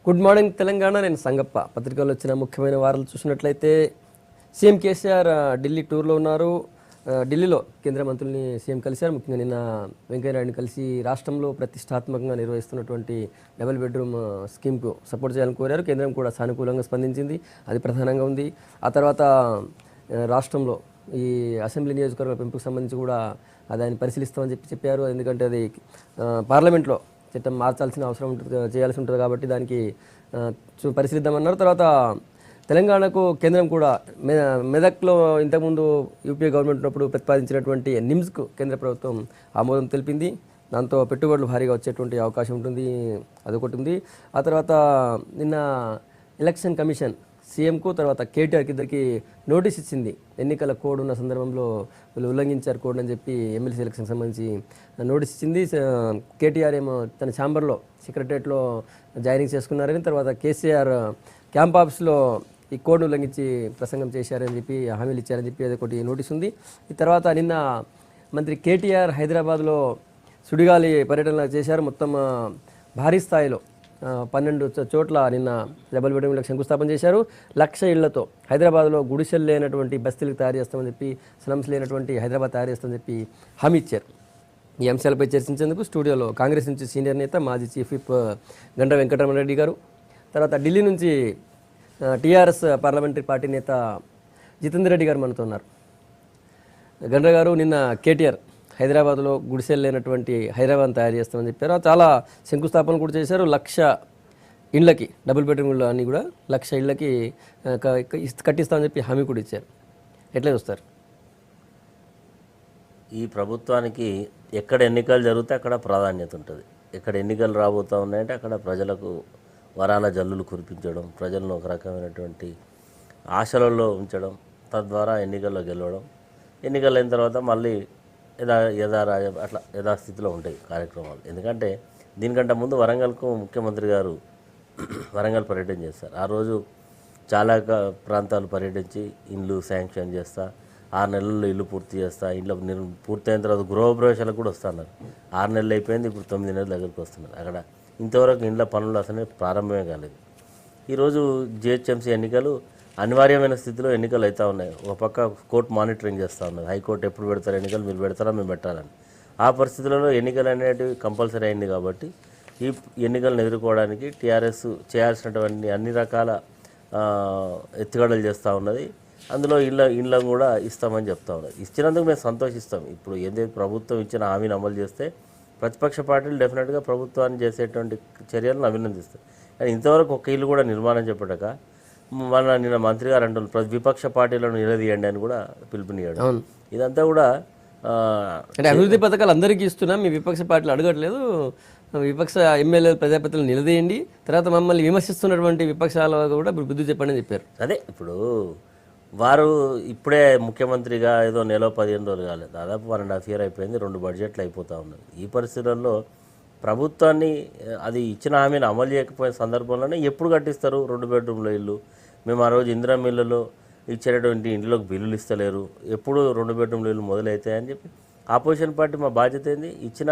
Good morning Telangana. నేను సంగప్ప. పత్రికల్లో వచ్చిన ముఖ్యమైన వార్తలు చూసినట్లయితే సీఎం కేసీఆర్ ఢిల్లీ టూర్లో ఉన్నారు. ఢిల్లీలో కేంద్ర మంత్రుల్ని సీఎం కలిశారు. ముఖ్యంగా నిన్న వెంకయ్యనాయుడిని కలిసి రాష్ట్రంలో ప్రతిష్టాత్మకంగా నిర్వహిస్తున్నటువంటి డబుల్ బెడ్రూమ్ స్కీమ్కు సపోర్ట్ చేయాలని కోరారు. కేంద్రం కూడా సానుకూలంగా స్పందించింది. అది ప్రధానంగా ఉంది. ఆ తర్వాత రాష్ట్రంలో ఈ అసెంబ్లీ నియోజకవర్గాల పెంపుకు సంబంధించి కూడా దాన్ని పరిశీలిస్తామని చెప్పారు. ఎందుకంటే అది పార్లమెంట్లో చట్టం మార్చాల్సిన అవసరం ఉంటుంది, చేయాల్సి ఉంటుంది కాబట్టి దానికి పరిశీలిద్దామన్నారు. తర్వాత తెలంగాణకు కేంద్రం కూడా మెదక్లో ఇంతకుముందు యూపీఏ గవర్నమెంట్ ఉన్నప్పుడు ప్రతిపాదించినటువంటి నిమ్స్కు కేంద్ర ప్రభుత్వం ఆమోదం తెలిపింది. దాంతో పెట్టుబడులు భారీగా వచ్చేటువంటి అవకాశం ఉంటుంది, అదొకటి ఉంది. ఆ తర్వాత నిన్న ఎలక్షన్ కమిషన్ సీఎంకు తర్వాత కేటీఆర్కి ఇద్దరికి నోటీస్ ఇచ్చింది. ఎన్నికల కోడ్ ఉన్న సందర్భంలో వీళ్ళు ఉల్లంఘించారు కోడ్ అని చెప్పి ఎమ్మెల్సీ ఎలక్షన్కి సంబంధించి నోటీస్ ఇచ్చింది. కేటీఆర్ ఏమో తన ఛాంబర్లో సెక్రటరియట్లో జాయినింగ్ చేసుకున్నారని, తర్వాత కేసీఆర్ క్యాంప్ ఆఫీస్లో ఈ కోడ్ను ఉల్లంఘించి ప్రసంగం చేశారని చెప్పి హామీలు ఇచ్చారని చెప్పి అదొకటి నోటీస్ ఉంది. ఈ తర్వాత నిన్న మంత్రి కేటీఆర్ హైదరాబాద్లో సుడిగాలి పర్యటన చేశారు. మొత్తం భారీ స్థాయిలో 12 చోట్ల నిన్న డబుల్ బెడ్రూమ్లకు శంకుస్థాపన చేశారు. 1,00,000 ఇళ్లతో హైదరాబాద్లో గుడిసెలు లేనటువంటి బస్తీలకు తయారు చేస్తామని చెప్పి, స్లమ్స్ లేనటువంటి హైదరాబాద్ తయారు చేస్తామని చెప్పి హామీ ఇచ్చారు. ఈ అంశాలపై చర్చించేందుకు స్టూడియోలో కాంగ్రెస్ నుంచి సీనియర్ నేత మాజీ చీఫ్ విప్ గండ్ర వెంకటరమణరెడ్డి గారు, తర్వాత ఢిల్లీ నుంచి టీఆర్ఎస్ పార్లమెంటరీ పార్టీ నేత జితేందర్ రెడ్డి గారు మనతో ఉన్నారు. గండ్ర గారు, నిన్న కేటీఆర్ హైదరాబాద్లో గుడిసెలు లేనటువంటి హైదరాబాద్ తయారు చేస్తామని చెప్పారు. చాలా శంకుస్థాపన కూడా చేశారు. 1,00,000 ఇళ్ళకి, డబుల్ బెడ్రూమ్ ఇళ్ళు అన్నీ కూడా 1,00,000 ఇళ్ళకి కట్టిస్తామని చెప్పి హామీ కూడా ఇచ్చారు. ఎట్లా చూస్తారు? ఈ ప్రభుత్వానికి ఎక్కడ ఎన్నికలు జరిగితే అక్కడ ప్రాధాన్యత ఉంటుంది. ఎక్కడ ఎన్నికలు రాబోతూ ఉన్నాయంటే అక్కడ ప్రజలకు వరాల జల్లులు కురిపించడం, ప్రజలను ఒక రకమైనటువంటి ఆశలలో ఉంచడం, తద్వారా ఎన్నికల్లో గెలవడం. ఎన్నికలు అయిన తర్వాత మళ్ళీ అట్లా యథాస్థితిలో ఉంటాయి కార్యక్రమాలు. ఎందుకంటే దీనికంటే ముందు వరంగల్కు ముఖ్యమంత్రి గారు వరంగల్ పర్యటన చేస్తారు. ఆ రోజు చాలా ప్రాంతాలు పర్యటించి ఇండ్లు శాంక్షన్ చేస్తా, 6 నెలల్లో ఇల్లు పూర్తి చేస్తా, ఇంట్లో పూర్తయిన తర్వాత గృహప్రవేశాలకు కూడా వస్తున్నారు. 6 నెలలు అయిపోయింది, ఇప్పుడు 9 నెలల దగ్గరికి వస్తున్నారు. అక్కడ ఇంతవరకు ఇండ్ల పనులు అసలు ప్రారంభమే కాలేదు. ఈరోజు జిహెచ్ఎంసీ ఎన్నికలు అనివార్యమైన స్థితిలో ఎన్నికలు అవుతూ ఉన్నాయి. ఒక పక్క కోర్టు మానిటరింగ్ చేస్తూ ఉన్నది. హైకోర్టు ఎప్పుడు పెడతారు ఎన్నికలు, మీరు పెడతారా మేము పెట్టాలని. ఆ పరిస్థితులలో ఎన్నికలు అనేటివి కంపల్సరీ అయింది కాబట్టి ఈ ఎన్నికలను ఎదుర్కోవడానికి టీఆర్ఎస్ చేయాల్సినటువంటి అన్ని రకాల ఎత్తుగడలు చేస్తూ ఉన్నది. అందులో ఇళ్ళ కూడా ఇస్తామని చెప్తా ఉన్నది. ఇచ్చినందుకు మేము సంతోషిస్తాం. ఇప్పుడు ఏదైతే ప్రభుత్వం ఇచ్చిన హామీని అమలు చేస్తే ప్రతిపక్ష పార్టీలు డెఫినెట్గా ప్రభుత్వాన్ని చేసేటువంటి చర్యలను అభినందిస్తాయి. కానీ ఇంతవరకు ఒక ఇల్లు కూడా నిర్మాణం చెప్పడాక నిన్న మంత్రి గారు అంటున్నారు విపక్ష పార్టీలను నిలదీయండి అని కూడా పిలుపునియ్యాడు. ఇదంతా కూడా అంటే అభివృద్ధి పథకాలు అందరికీ ఇస్తున్నాం, మీ విపక్ష పార్టీలు అడగట్లేదు, విపక్ష ఎమ్మెల్యేలు ప్రజాప్రతినిధులు నిలదీయండి, తర్వాత మమ్మల్ని విమర్శిస్తున్నటువంటి విపక్షాల కూడా బుద్ధి చెప్పండి అని చెప్పారు. అదే ఇప్పుడు వారు ఇప్పుడే ముఖ్యమంత్రిగా ఏదో నెల 15 రోజులు కాలేదు, దాదాపు 1.5 year అయిపోయింది. 2 బడ్జెట్లు అయిపోతూ ఉన్నాయి. ఈ పరిస్థితుల్లో ప్రభుత్వాన్ని అది ఇచ్చిన హామీని అమలు చేయకపోయిన సందర్భంలోనే ఎప్పుడు కట్టిస్తారు 2 బెడ్రూమ్ల ఇల్లు? మేము ఆ రోజు ఇందిరా మిల్లులో ఇచ్చేటటువంటి ఇంట్లోకి బిల్లులు ఇస్తలేరు, ఎప్పుడు 2 బెడ్రూమ్ల ఇల్లు మొదలవుతాయని చెప్పి ఆపోజిషన్ పార్టీ మా బాధ్యత ఏంది? ఇచ్చిన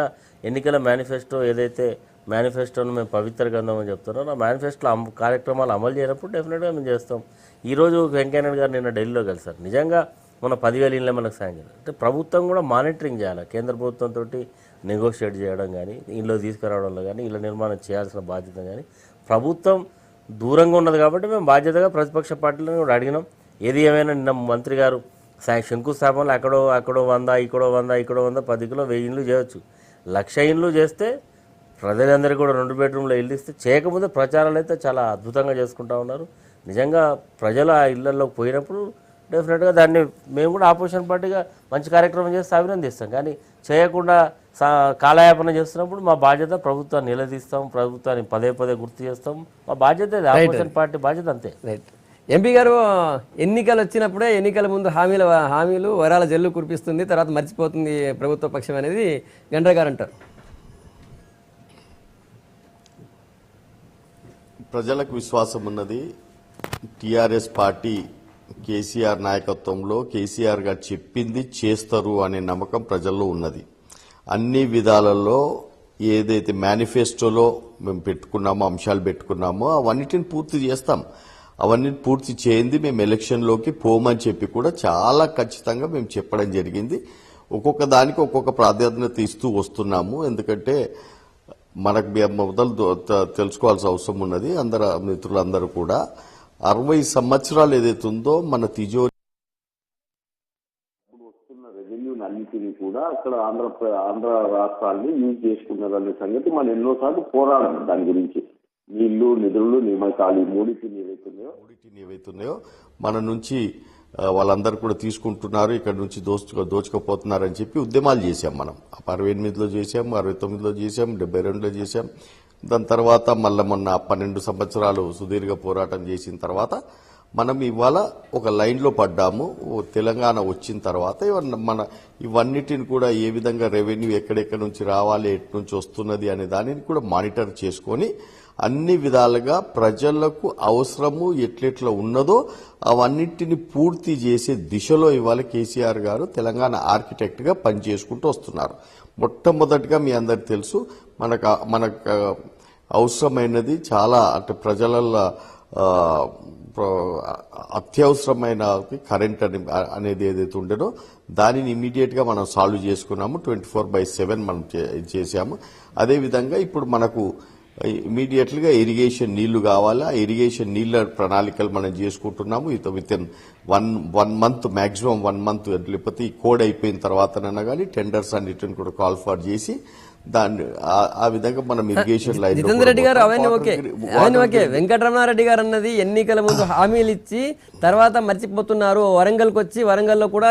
ఎన్నికల మేనిఫెస్టో ఏదైతే మేనిఫెస్టోను మేము పవిత్ర గ్రంథం అని చెప్తున్నాం, ఆ మేనిఫెస్టోలో కార్యక్రమాలు అమలు చేయనప్పుడు డెఫినెట్గా మేము చేస్తాం. ఈరోజు వెంకయ్యనాయుడు గారు నిన్న ఢిల్లీలో కలిసారు. నిజంగా మన 10,000 ఇళ్ళే మనకు సాయం. అంటే ప్రభుత్వం కూడా మానిటరింగ్ చేయాలి. కేంద్ర ప్రభుత్వంతో నెగోషియేట్ చేయడం కానీ, ఇల్లు తీసుకురావడంలో కానీ, ఇళ్ళ నిర్మాణం చేయాల్సిన బాధ్యత కానీ ప్రభుత్వం దూరంగా ఉన్నది కాబట్టి మేము బాధ్యతగా ప్రతిపక్ష పార్టీలను కూడా అడిగినాం. ఏది ఏమైనా నిన్న మంత్రి గారు శంకుస్థాపనలు అక్కడో 100, ఇక్కడో 100, ఇక్కడో 100, 10 కిలో 1000 ఇండ్లు చేయవచ్చు. 1,00,000 ఇండ్లు చేస్తే ప్రజలందరికీ కూడా 2 బెడ్రూమ్ల ఇల్లు ఇస్తే, చేయకపోతే ప్రచారాలు అయితే చాలా అద్భుతంగా చేసుకుంటూ ఉన్నారు. నిజంగా ప్రజలు ఆ ఇళ్లలోకి పోయినప్పుడు డెఫినెట్గా దాన్ని మేము కూడా ఆపోజిషన్ పార్టీగా మంచి కార్యక్రమం చేస్తే అభినందిస్తాం. కానీ చేయకుండా కాలయాపన చేస్తున్నప్పుడు మా బాధ్యత ప్రభుత్వాన్ని నిలదీస్తాం, ప్రభుత్వాన్ని పదే గుర్తు చేస్తాం. మా బాధ్యత ఆపోజిషన్ పార్టీ బాధ్యత అంతే. రైట్. ఎంపీ గారు, ఎన్నికలు వచ్చినప్పుడే ఎన్నికల ముందు హామీలు వరాల జల్లు కురిపిస్తుంది, తర్వాత మర్చిపోతుంది ప్రభుత్వ పక్షం అనేది గండ్ర గారు అంటారు. ప్రజలకు విశ్వాసం ఉన్నది. టీఆర్ఎస్ పార్టీ కేసీఆర్ నాయకత్వంలో కేసీఆర్ గారు చెప్పింది చేస్తారు అనే నమ్మకం ప్రజల్లో ఉన్నది. అన్ని విధాలలో ఏదైతే మేనిఫెస్టోలో మేము పెట్టుకున్నామో అంశాలు పెట్టుకున్నామో అవన్నిటిని పూర్తి చేస్తాం. అవన్నీ పూర్తి చేయింది మేము ఎలక్షన్లోకి పోమని చెప్పి కూడా చాలా ఖచ్చితంగా మేము చెప్పడం జరిగింది. ఒక్కొక్క దానికి ఒక్కొక్క ప్రాధాన్యత ఇస్తూ వస్తున్నాము. ఎందుకంటే మనకు మొదలు తెలుసుకోవాల్సిన అవసరం ఉన్నది. అందరు మిత్రులందరూ కూడా 60 సంవత్సరాలు ఏదైతే ఉందో మన తిజోరి వస్తున్న రెవెన్యూని అన్నింటినీ కూడా అక్కడ ఆంధ్ర రాష్ట్రాన్ని యూజ్ చేసుకున్నారనే సంగతి మనం ఎన్నోసార్లు పోరాడాం. దాని గురించి నీళ్లు, నిధులు, నియామకాలు మూడింటిని ఏవైతున్నాయో మన నుంచి వాళ్ళందరూ కూడా తీసుకుంటున్నారు, ఇక్కడ నుంచి దోచుకపోతున్నారని చెప్పి ఉద్యమాలు చేశాం. మనం 68లో చేశాం, 69లో చేశాం, 72లో చేశాం. దాని తర్వాత మళ్ళీ మొన్న 12 సంవత్సరాలు సుదీర్ఘ పోరాటం చేసిన తర్వాత మనం ఇవాళ ఒక లైన్లో పడ్డాము. తెలంగాణ వచ్చిన తర్వాత ఇవన్నిటిని కూడా ఏ విధంగా రెవెన్యూ ఎక్కడెక్కడి నుంచి రావాలి, ఎటు నుంచి వస్తున్నది అనే దానిని కూడా మానిటర్ చేసుకొని అన్ని విధాలుగా ప్రజలకు అవసరము ఎట్లెట్లా ఉన్నదో అవన్నిటిని పూర్తి చేసే దిశలో ఇవాళ కేసీఆర్ గారు తెలంగాణ ఆర్కిటెక్ట్ గా పనిచేసుకుంటూ వస్తున్నారు. మొట్టమొదటిగా మీ అందరికి తెలుసు, మనకు అవసరమైనది చాలా అంటే ప్రజలలో అత్యవసరమైన కరెంట్ అనేది ఏదైతే ఉండేనో దానిని ఇమీడియట్ గా మనం సాల్వ్ చేసుకున్నాము. 24/7 మనం చేశాము. అదేవిధంగా ఇప్పుడు మనకు ఇమీడియట్లీగా ఇరిగేషన్ నీళ్లు కావాలా, ఇరిగేషన్ నీళ్ల ప్రణాళికలు మనం చేసుకుంటున్నాము. With in one month, maximum 1 month, లేకపోతే ఈ కోడ్ అయిపోయిన తర్వాతనైనా కానీ టెండర్స్ అన్నిటిని కూడా కాల్ఫర్ చేసి దాన్ని ఆ విధంగా మనం ఇరిగేషన్ లైన్. జితేందర్ రెడ్డి గారు అవన్నీ ఓకే. వెంకటరమణారెడ్డి గారు అన్నది ఎన్నికల ముందు హామీలు ఇచ్చి తర్వాత మర్చిపోతున్నారు. వరంగల్కి వచ్చి వరంగల్లో కూడా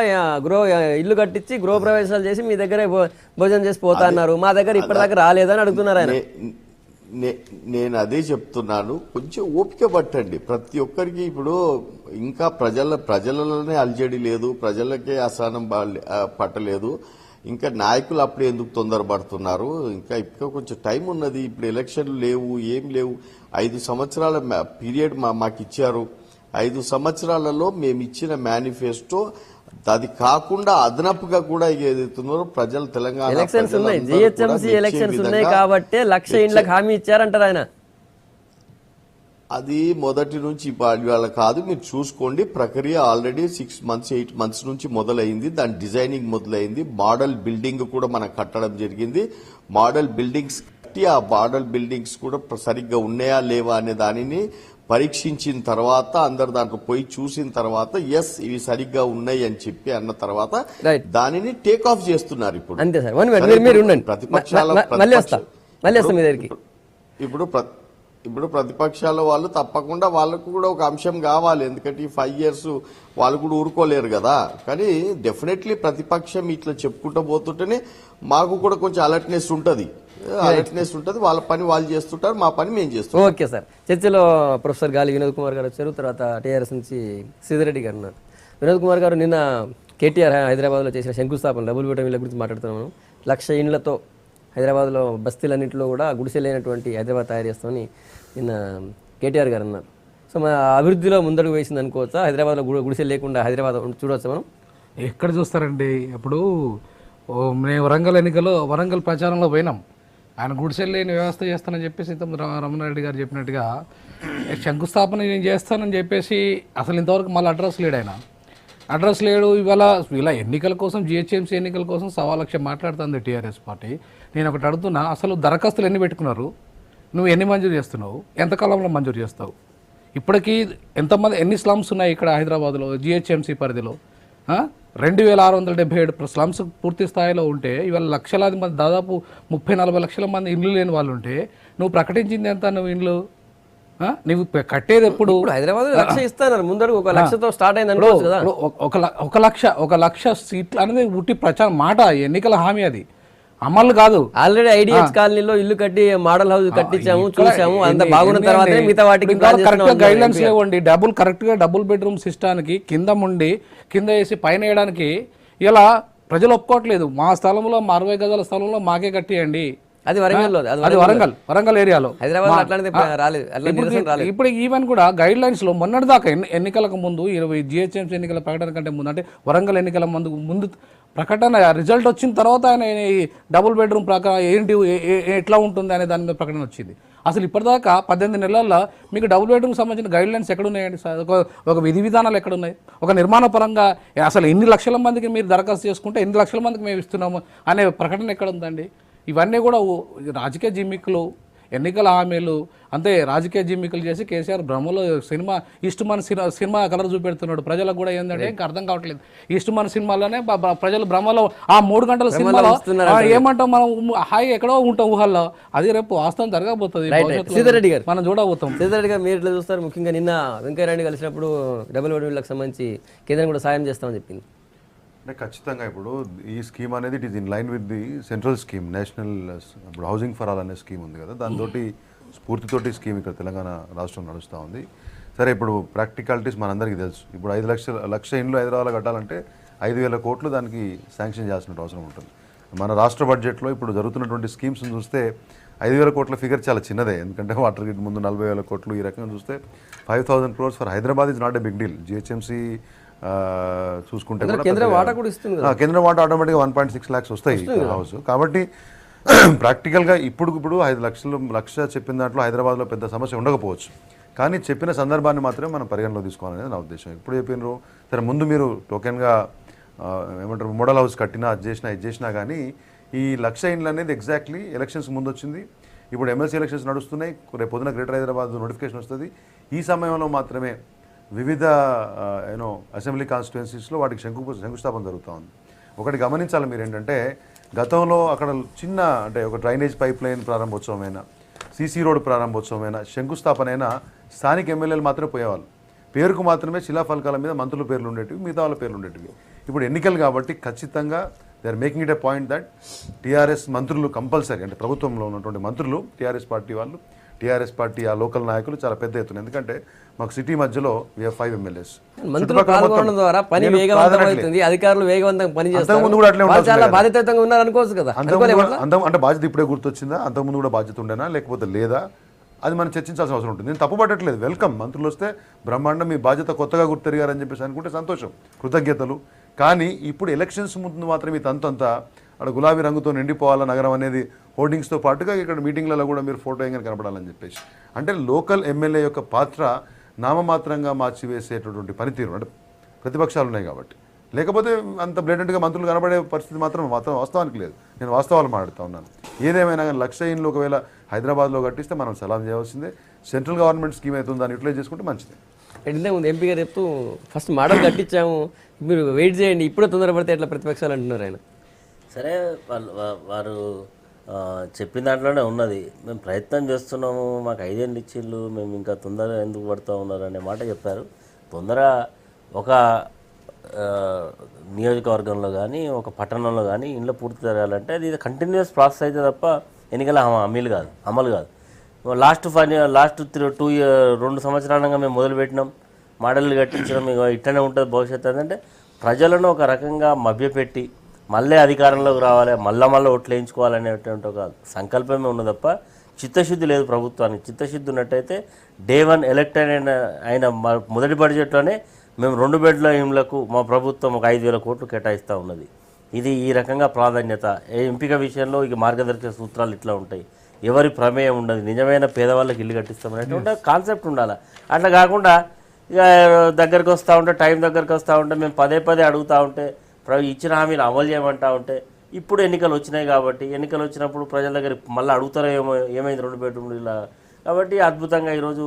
ఇల్లు కట్టించి గృహప్రవేశాలు చేసి మీ దగ్గరే భోజనం చేసి పోతా అన్నారు. మా దగ్గర ఇప్పటిదాకా రాలేదని అడుగుతున్నారు ఆయన. నేను అదే చెప్తున్నాను, కొంచెం ఓపిక పట్టండి. ప్రతి ఒక్కరికి ఇప్పుడు ఇంకా ప్రజలలోనే అల్జడి లేదు, ప్రజలకే అసహనం పట్టలేదు. ఇంకా నాయకులు అప్పుడే ఎందుకు తొందరపడుతున్నారు? ఇంకా కొంచెం టైం ఉన్నది. ఇప్పుడు ఎలక్షన్లు లేవు, ఏం లేవు. 5 సంవత్సరాల పీరియడ్ మాకు ఇచ్చారు. 5 సంవత్సరాలలో మేము ఇచ్చిన మేనిఫెస్టో అది కాకుండా అదనపుగా కూడా ఏదైతుందో ప్రజలు తెలంగాణ ఎలక్షన్స్ ఉన్నాయి, జిహెచ్ఎంసీ ఎలక్షన్స్ ఉన్నాయి కాబట్టి 1,00,000 ఇండ్లకు హామీ ఇచ్చారంటారు ఆయన. అది మొదటి నుంచి ఇవాళ కాదు, మీరు చూసుకోండి. ప్రక్రియ ఆల్రెడీ 6 మంత్స్ 8 మంత్స్ నుంచి మొదలైంది. దాని డిజైనింగ్ మొదలైంది. మోడల్ బిల్డింగ్ కూడా మనం కట్టడం జరిగింది. మోడల్ బిల్డింగ్స్ కట్టి ఆ మోడల్ బిల్డింగ్స్ కూడా సరిగ్గా ఉన్నాయా లేవా అనే దానిని పరీక్షించిన తర్వాత అందరు దాంట్లో పోయి చూసిన తర్వాత ఎస్ ఇవి సరిగ్గా ఉన్నాయి అని చెప్పి అన్న తర్వాత దానిని టేక్ ఆఫ్ చేస్తున్నారు. ఇప్పుడు ఇప్పుడు ప్రతిపక్షాల వాళ్ళు తప్పకుండా వాళ్ళకు కూడా ఒక అంశం కావాలి. ఎందుకంటే ఈ 5 years వాళ్ళు కూడా ఊరుకోలేరు కదా. కానీ డెఫినెట్లీ ప్రతిపక్షం ఇట్లా చెప్పుకుంటూ పోతుంటేనే మాకు కూడా కొంచెం అలర్ట్నెస్ ఉంటుంది. వాళ్ళ పని వాళ్ళు చేస్తుంటారు, మా పని మేము చేస్తాం. Okay sir. చర్చలో ప్రొఫెసర్ గాలి వినోద్ కుమార్ గారు వచ్చారు, తర్వాత టీఆర్ఎస్ నుంచి శ్రీధర్రెడ్డి గారు ఉన్నారు. వినోద్ కుమార్ గారు, నిన్న కేటీఆర్ హైదరాబాద్లో చేసిన శంకుస్థాపన డబుల్ బెడ్రూమ్ ఇళ్ల గురించి మాట్లాడుతున్నాము. 1,00,000 ఇండ్లతో హైదరాబాద్లో బస్తీలన్నింటిలో కూడా గుడిసెలైనటువంటి హైదరాబాద్ తయారు చేస్తామని నిన్న కేటీఆర్ గారు అన్నారు. సో మన అభివృద్ధిలో ముందడుగు వేసింది అనుకోవచ్చా? హైదరాబాద్లో గుడిసెలు లేకుండా హైదరాబాద్ చూడవచ్చా మనం? ఎక్కడ చూస్తారండి? ఇప్పుడు మేము వరంగల్ ప్రచారంలో పోయినాం. ఆయన గుడిసెలు లేని వ్యవస్థ చేస్తానని చెప్పేసి రమణారెడ్డి గారు చెప్పినట్టుగా శంకుస్థాపన నేను చేస్తానని చెప్పేసి అసలు ఇంతవరకు మళ్ళీ అడ్రస్ లేడు. ఇలా ఎన్నికల కోసం, జిహెచ్ఎంసీ ఎన్నికల కోసం 1,00,000 మాట్లాడుతుంది టీఆర్ఎస్ పార్టీ. నేను ఒకటి అడుగుతున్నా, అసలు దరఖాస్తులు ఎన్ని పెట్టుకున్నారు? నువ్వు ఎన్ని మంజూరు చేస్తున్నావు? ఎంతకాలంలో మంజూరు చేస్తావు? ఇప్పటికీ ఎన్ని స్లమ్స్ ఉన్నాయి ఇక్కడ హైదరాబాద్లో జిహెచ్ఎంసీ పరిధిలో? 2,677 స్లమ్స్ పూర్తి స్థాయిలో ఉంటే ఇవాళ లక్షలాది మంది, దాదాపు 30-40 లక్షల మంది ఇల్లు లేని వాళ్ళు ఉంటే నువ్వు ప్రకటించింది ఎంత? నువ్వు ఇండ్లు నువ్వు కట్టేది ఎప్పుడు? హైదరాబాద్ 1,00,000 ఇస్తున్నారు, ముందడు 1,00,000తో స్టార్ట్ అయింది అనుకోవచ్చు కదా. 1,00,000 సీట్లు అనేది ఉట్టి ప్రచారం మాట, ఎన్నికల హామీ, అది అమలు కాదు. ఆల్రెడీ ఐడిఎస్ కాలనీలో ఇల్లు కట్టి మోడల్ హౌస్ కట్టించాము, చూసాము, అంత బాగున్న తర్వాత మిగతా వాటికి గైడ్ లైన్స్ లేవండి. కరెక్ట్ గా డబుల్ బెడ్రూమ్ సిస్టానికి కింద వేసి పైన వేయడానికి ఇలా ప్రజలు ఒప్పుకోవట్లేదు. మా స్థలంలో, మా 60 గజాల స్థలంలో మాకే కట్టియండి. అది వరంగల్ ఏరియాలో, హైదరాబాద్ ఇప్పుడు ఈవెన్ కూడా గైడ్ లైన్స్ లో మొన్నటి దాకా ఎన్నికలకు ముందు, జిహెచ్ఎంసీ ఎన్నికల ప్రకటన కంటే ముందు, అంటే వరంగల్ ఎన్నికల ముందు ప్రకటన రిజల్ట్ వచ్చిన తర్వాత ఆయన ఈ డబుల్ బెడ్రూమ్ ప్రకారం ఏంటి ఎట్లా ఉంటుంది అనే దాని మీద ప్రకటన వచ్చింది. అసలు ఇప్పటిదాకా 18 నెలల్లో మీకు డబుల్ బెడ్రూమ్ సంబంధించిన గైడ్ లైన్స్ ఎక్కడున్నాయండి సార్? ఒక విధి విధానాలు ఎక్కడున్నాయి? ఒక నిర్మాణ పరంగా అసలు ఎన్ని లక్షల మందికి మీరు దరఖాస్తు చేసుకుంటే ఎన్ని లక్షల మందికి మేము ఇస్తున్నాము అనే ప్రకటన ఎక్కడ ఉందండి? ఇవన్నీ కూడా రాజకీయ జిమ్మిక్కులు, ఎన్నికల హామీలు, అంతే రాజకీయ జిమ్మికులు చేసి కేసీఆర్ భ్రమలో సినిమా ఈస్ట్ మన సినిమా కలర్ చూపెడుతున్నాడు. ప్రజలకు కూడా ఏంటంటే ఇంకా అర్థం కావట్లేదు. ఈస్ట్ మన సినిమాలోనే ప్రజలు భ్రమలో ఆ 3 గంటల సినిమాలో ఏమంటాం మనం హాయి ఎక్కడో ఉంటాం ఊహల్లో, అది రేపు వాస్తవం జరగబోతుంది. సీతారెడ్డి గారు మనం చూడబోతాం. సీతారెడ్డి గారు మీరు ఎట్లా చూస్తారు? ముఖ్యంగా నిన్న వెంకయ్యనాయుడు కలిసినప్పుడు డబుల్ బెడ్రూమ్లకు సంబంధించి కేంద్రం కూడా సాయం చేస్తామని చెప్పింది. అంటే ఖచ్చితంగా ఇప్పుడు ఈ స్కీమ్ అనేది it is in line with the central scheme, national ఇప్పుడు హౌసింగ్ ఫర్ ఆల్ అనే స్కీమ్ ఉంది కదా, దాంతో స్ఫూర్తితోటి స్కీమ్ ఇక్కడ తెలంగాణ రాష్ట్రం నడుస్తూ ఉంది. సరే, ఇప్పుడు ప్రాక్టికాలిటీస్ మనందరికీ తెలుసు. ఇప్పుడు 5 లక్ష ఇండ్లు హైదరాబాద్లో కట్టాలంటే 5,000 కోట్లు దానికి శాంక్షన్ చేయాల్సిన అవసరం ఉంటుంది. మన రాష్ట్ర బడ్జెట్లో ఇప్పుడు జరుగుతున్నటువంటి స్కీమ్స్ని చూస్తే 5,000 కోట్ల ఫిగర్ చాలా చిన్నదే. ఎందుకంటే వాటర్ గ్రిడ్ ముందు 40,000 కోట్లు, ఈ రకంగా చూస్తే 5,000 crores for Hyderabad is not a big deal. GHMC చూసుకుంటే కేంద్ర వాటా కూడా ఇస్తుంది, కేంద్ర వాటా ఆటోమేటిక్గా 1.6 lakhs వస్తాయి హౌస్. కాబట్టి ప్రాక్టికల్గా ఇప్పుడు 5 లక్ష చెప్పిన దాంట్లో హైదరాబాద్లో పెద్ద సమస్య ఉండకపోవచ్చు, కానీ చెప్పిన సందర్భాన్ని మాత్రమే మనం పరిగణలో తీసుకోవాలనేది నా ఉద్దేశం. ఇప్పుడు చెప్పినారు సరే, ముందు మీరు టోకెన్గా ఏమంటారు మోడల్ హౌస్ కట్టినా అది చేసినా కానీ ఈ 1 లక్ష ఇండ్లు అనేది ఎగ్జాక్ట్లీ ఎలక్షన్స్ ముందు వచ్చింది. ఇప్పుడు ఎమ్మెల్సీ ఎలక్షన్స్ నడుస్తున్నాయి, రేపు పొద్దున గ్రేటర్ హైదరాబాద్ నోటిఫికేషన్ వస్తుంది. ఈ సమయంలో మాత్రమే వివిధ అసెంబ్లీ కాన్స్టిట్యుయెన్సీస్లో వాటికి శంకుస్థాపన జరుగుతూ ఉంది. ఒకటి గమనించాలి మీరు ఏంటంటే, గతంలో అక్కడ చిన్న అంటే ఒక డ్రైనేజ్ పైప్ లైన్ ప్రారంభోత్సవమైనా, సీసీ రోడ్ ప్రారంభోత్సవమైనా, శంకుస్థాపన అయినా స్థానిక ఎమ్మెల్యేలు మాత్రమే పోయేవాళ్ళు. పేరుకు మాత్రమే శిలాఫలకాల మీద మంత్రుల పేర్లు ఉండేటివి, మిగతా వాళ్ళ పేర్లు ఉండేటివి. ఇప్పుడు ఎన్నికలు కాబట్టి ఖచ్చితంగా they are making it a point that TRS మంత్రులు కంపల్సరీ, అంటే ప్రభుత్వంలో ఉన్నటువంటి మంత్రులు టీఆర్ఎస్ పార్టీ వాళ్ళు, టీఆర్ఎస్ పార్టీ ఆ లోకల్ నాయకులు చాలా పెద్ద ఎత్తున, ఎందుకంటే మాకు సిటీ మధ్యలో we have 5 MLAs. మంత్రులు పాల్గొనడం ద్వారా పని వేగవంతమవుతుంది, అధికారులు వేగవంతంగా పని చేస్తారు. అంతకుముందు కూడా అట్లే వాళ్ళు చాలా బాధ్యతయుతంగా ఉన్నారు అనుకోవచ్చు కదా. అంటే బాధ్యత ఇప్పుడే గుర్తొచ్చిందా? అంతకుముందు కూడా బాధ్యత ఉండేనా లేకపోతే లేదా? అది మనం చర్చించాల్సిన అవసరం ఉంటుంది. నేను తప్పుపట్టట్లేదు, వెల్కమ్. మంత్రులు వస్తే బ్రహ్మాండం, మీ బాధ్యత కొత్తగా గుర్తెరిగారని చెప్పేసి అనుకుంటే సంతోషం, కృతజ్ఞతలు. కానీ ఇప్పుడు ఎలక్షన్స్ ముందు మాత్రం ఈ తంతంతా అక్కడ గులాబీ రంగుతో నిండిపోవాల నగరం అనేది హోర్డింగ్స్తో పాటుగా ఇక్కడ మీటింగ్లలో కూడా మీరు ఫోటో ఏమైనా కనపడాలని చెప్పేసి, అంటే లోకల్ ఎమ్మెల్యే యొక్క పాత్ర నామమాత్రంగా మార్చివేసేటటువంటి పనితీరు, అంటే ప్రతిపక్షాలు ఉన్నాయి కాబట్టి. లేకపోతే అంత బ్లేటెంట్గా మంత్రులు కనబడే పరిస్థితి మాత్రం వాస్తవానికి లేదు. నేను వాస్తవాలు మాట్లాడుతూ ఉన్నాను. ఏదేమైనా కానీ 1 లక్ష ఇండ్లు ఒకవేళ హైదరాబాద్లో కట్టిస్తే మనం సలాం చేయవలసిందే. సెంట్రల్ గవర్నమెంట్ స్కీమ్ అవుతుంది, దాన్ని యూటిలైజ్ చేసుకుంటే మంచిది. ఇంతకు ముందు ఎంపీ గారు చెప్తూ ఫస్ట్ మోడల్ కట్టించాము, మీరు వెయిట్ చేయండి, ఇప్పుడే తొందరపడితే ఎట్లా ప్రతిపక్షాలు అంటున్నారు ఆయన. సరే, వారు చెప్పిన దాంట్లోనే ఉన్నది. మేము ప్రయత్నం చేస్తున్నాము, మాకు 5 ఏళ్ళు ఇచ్చిళ్ళు, మేము ఇంకా తొందరగా ఎందుకు పడుతూ ఉన్నారు అనే మాట చెప్పారు. తొందర ఒక నియోజకవర్గంలో కానీ ఒక పట్టణంలో కానీ ఇంట్లో పూర్తి జరగాలంటే అది కంటిన్యూస్ ప్రాసెస్ అయితే తప్ప ఎన్నికల అమలు కాదు. లాస్ట్ 2 సంవత్సరాలుగా మేము మొదలుపెట్టినాం, మోడళ్ళు కట్టించడం, ఇక ఇట్టనే ఉంటుంది భవిష్యత్తు. అంటే ప్రజలను ఒక రకంగా మభ్యపెట్టి మళ్ళీ అధికారంలోకి రావాలి, మళ్ళీ ఓట్లు వేయించుకోవాలనేటువంటి ఒక సంకల్పమే ఉన్నది తప్ప చిత్తశుద్ధి లేదు ప్రభుత్వానికి. చిత్తశుద్ధి ఉన్నట్టయితే డే 1 ఎలక్ట్ అయిన మొదటి బడ్జెట్లోనే మేము 2 బెడ్ల ఇండ్లకు మా ప్రభుత్వం ఒక 5,000 కోట్లు కేటాయిస్తూ ఉన్నది. ఇది ఈ రకంగా ప్రాధాన్యత. ఎంపిక విషయంలో ఇక మార్గదర్శక సూత్రాలు ఇట్లా ఉంటాయి, ఎవరి ప్రమేయం ఉండదు, నిజమైన పేదవాళ్ళకి ఇల్లు కట్టిస్తామనేటువంటి కాన్సెప్ట్ ఉండాలి. అట్లా కాకుండా ఇక దగ్గరికి వస్తూ ఉంటే, టైం దగ్గరికి వస్తూ ఉంటే, మేము పదే అడుగుతూ ఉంటే, ఇచ్చిన హామీలు అమలు చేయమంటా ఉంటే, ఇప్పుడు ఎన్నికలు వచ్చినాయి కాబట్టి ఎన్నికలు వచ్చినప్పుడు ప్రజల దగ్గర మళ్ళీ అడుగుతారో ఏమైంది 2 బెడ్రూమ్లు ఇలా. కాబట్టి అద్భుతంగా ఈరోజు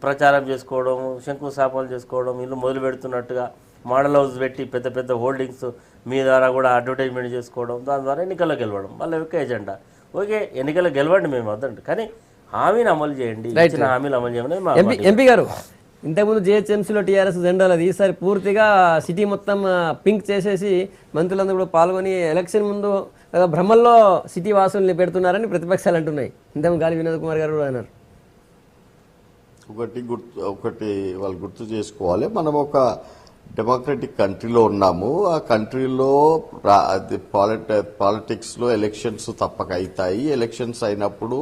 ప్రచారం చేసుకోవడం, శంకుస్థాపనలు చేసుకోవడం, ఇల్లు మొదలు పెడుతున్నట్టుగా మోడల్ హౌస్ పెట్టి పెద్ద హోల్డింగ్స్ మీ ద్వారా కూడా అడ్వర్టైజ్మెంట్ చేసుకోవడం, దాని ద్వారా ఎన్నికల్లో గెలవడం వాళ్ళ యొక్క ఎజెండా. ఓకే, ఎన్నికల్లో గెలవండి, మేము వద్దండి, కానీ హామీని అమలు చేయండి, ఇచ్చిన హామీలు అమలు చేయమని. ఎంపీ గారు, ఇంతకుముందు జిహెచ్ఎంసీలో టీఆర్ఎస్ జెండాలు అది, ఈసారి పూర్తిగా సిటీ మొత్తం పింక్ చేసేసి మంత్రులందరూ కూడా పాల్గొని ఎలక్షన్ ముందు భ్రమల్లో సిటీ వాసుల్ని పెడుతున్నారని ప్రతిపక్షాలు అంటున్నాయి. ఇంతకు గాలి వినోద్ కుమార్ గారు కూడా అన్నారు. ఒకటి వాళ్ళు గుర్తు చేసుకోవాలి, మనం ఒక డెమోక్రటిక్ కంట్రీలో ఉన్నాము. ఆ కంట్రీలో పాలిటిక్స్లో ఎలక్షన్స్ తప్పక అవుతాయి. ఎలక్షన్స్ అయినప్పుడు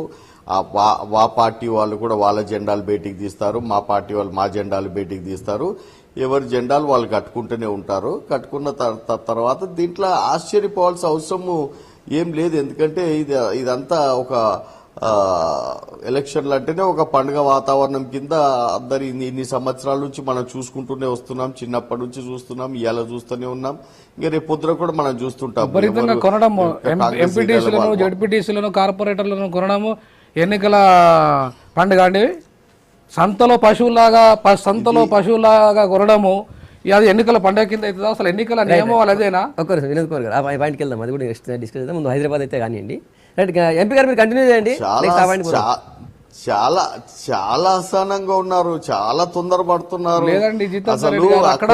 వా పార్టీ వాళ్ళు కూడా వాళ్ళ జెండాలు బయటికి తీస్తారు, మా పార్టీ వాళ్ళు మా జెండాలు బయటికి తీస్తారు. ఎవరి జెండాలు వాళ్ళు కట్టుకుంటూనే ఉంటారు. కట్టుకున్న తర్వాత దీంట్లో ఆశ్చర్యపోవాల్సిన అవసరము ఏం లేదు. ఎందుకంటే ఇదంతా ఒక ఎలక్షన్లు అంటేనే ఒక పండుగ వాతావరణం కింద అందరి ఇన్ని సంవత్సరాల నుంచి మనం చూసుకుంటూనే వస్తున్నాం. చిన్నప్పటి నుంచి చూస్తున్నాం, ఇవాళ చూస్తూనే ఉన్నాం, ఇంకా రేపు పొద్దున కూడా మనం చూస్తుంటాం. విపరీతంగా కొనడం, ఎంపీటీసీలను, జడ్పీటీసీలను, కార్పొరేటర్లను కొనడము ఎన్నికల పండుగ అండి. సంతలో పశువులాగా కొనడము అది ఎన్నికల పండుగ కింద అవుతుందా? అసలు ఎన్నికల నియమం అదేనా? ఒక్కరు వినోద్ కుమార్ గారు ఆ పాయింట్కి వెళ్దాం, అది కూడా నెక్స్ట్ డిస్కస్ చేద్దాం. ముందు హైదరాబాద్ అయితే కానివ్వండి. రైట్, ఎంపీ గారు మీరు కంటిన్యూ చేయండి. చాలా చాలా అసహనంగా ఉన్నారు, చాలా తొందరపడుతున్నారు. లేదండి జితేందర్ రెడ్డి గారు, అక్కడ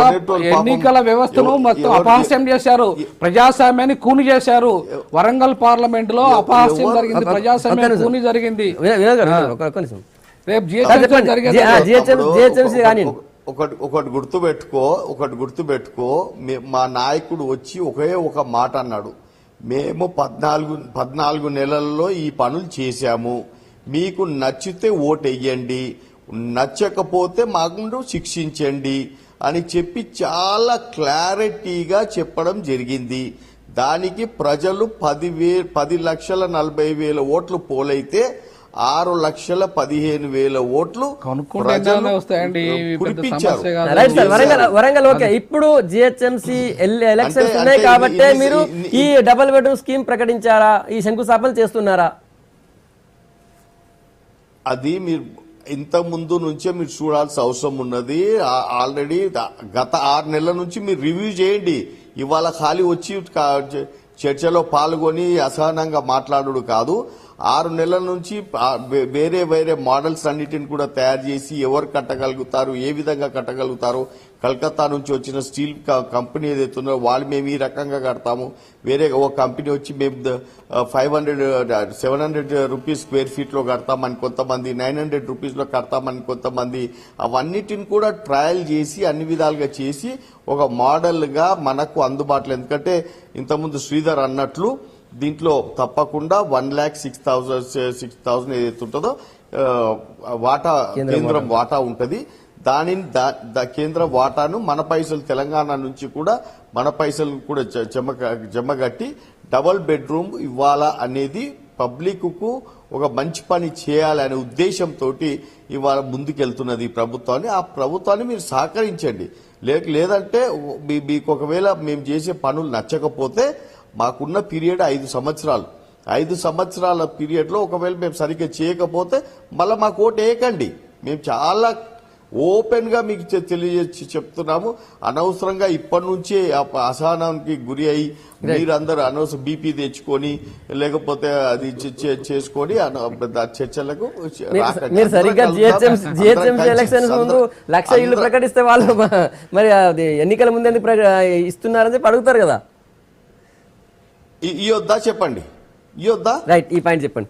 ఎన్నికల వ్యవస్థను మొత్తం అపహాస్యం చేశారు, ప్రజాస్వామ్యాన్ని కూని చేశారు. వరంగల్ పార్లమెంట్ లో అపహాస్యం జరిగింది, ప్రజాస్వామ్యాన్ని కూని జరిగింది. రేపు ఒకటి గుర్తుపెట్టుకో, మా నాయకుడు వచ్చి ఒకే ఒక మాట అన్నాడు, మేము 14 నెలల్లో ఈ పనులు చేశాము, మీకు నచ్చితే ఓటెయ్యండి, నచ్చకపోతే మాకు శిక్షించండి అని చెప్పి చాలా క్లారిటీగా చెప్పడం జరిగింది. దానికి ప్రజలు 10,40,000 ఓట్లు పోలైతే 6,15,000 ఓట్లు వరంగల్. ఓకే, ఇప్పుడు జిహెచ్ఎంసీ ఎలక్షన్స్ ఉన్నాయి కాబట్టి మీరు ఈ డబుల్ బెడ్రూమ్ స్కీమ్ ప్రకటించారా, ఈ శంకుస్థాపన చేస్తున్నారా? అది మీరు ఇంత ముందు నుంచే మీరు చూడాల్సిన అవసరం ఉన్నది. ఆల్రెడీ గత 6 నెలల నుంచి మీరు రివ్యూ చేయండి. ఇవాళ ఖాళీ వచ్చి చర్చలో పాల్గొని అసహనంగా మాట్లాడు కాదు. 6 నెలల నుంచి వేరే మోడల్స్ అన్నిటిని కూడా తయారు చేసి ఎవరు కట్టగలుగుతారు, ఏ విధంగా కట్టగలుగుతారు, కలకత్తా నుంచి వచ్చిన స్టీల్ కంపెనీ ఏదైతుందో వాళ్ళు మేము ఈ రకంగా కడతాము, వేరే ఓ కంపెనీ వచ్చి మేము 700 రూపీస్ స్క్వేర్ ఫీట్ లో కడతామని కొంతమంది, 900 రూపీస్ లో కడతామని కొంతమంది, అవన్నిటిని కూడా ట్రయల్ చేసి అన్ని విధాలుగా చేసి ఒక మోడల్ గా మనకు అందుబాటులో. ఎందుకంటే ఇంతకుముందు శ్రీధర్ అన్నట్లు దీంట్లో తప్పకుండా 1,06,000 ఏదైతే ఉంటుందో వాటా కేంద్రం వాటా ఉంటది. దానిని కేంద్ర వాటాను మన పైసలు తెలంగాణ నుంచి కూడా మన పైసలు కూడా జమగట్టి డబుల్ బెడ్రూమ్ ఇవ్వాలా అనేది పబ్లిక్ కు ఒక మంచి పని చేయాలనే ఉద్దేశంతో ఇవాళ ముందుకెళ్తున్నది ఈ ప్రభుత్వాన్ని. ఆ ప్రభుత్వాన్ని మీరు సహకరించండి. లేదంటే మీకు ఒకవేళ మేము చేసే పనులు నచ్చకపోతే మాకున్న పీరియడ్ 5 సంవత్సరాలు. 5 సంవత్సరాల పీరియడ్ లో ఒకవేళ మేము సరిగ్గా చేయకపోతే మళ్ళీ మాకు ఓటు వేయకండి. మేము చాలా ఓపెన్ గా మీకు తెలియజేసి చెప్తున్నాము. అనవసరంగా ఇప్పటి నుంచే అసహనానికి గురి అయి మీరందరూ అనవసరం బీపీ తెచ్చుకొని లేకపోతే అది చేసుకొని చర్చలకు మీరు సరిగ్గా జిహెచ్ఎంసీ ఎలక్షన్స్ ముందు 1,00,000 ఇల్లు ప్రకటిస్తే వాళ్ళు మరి అది ఎన్నికల ముందు ఎందుకు ఇస్తున్నారని చెప్పి అడుగుతారు కదా. ఇయొద్దా చెప్పండి, ఇయొద్దా? రైట్, ఈ పాయింట్ చెప్పండి.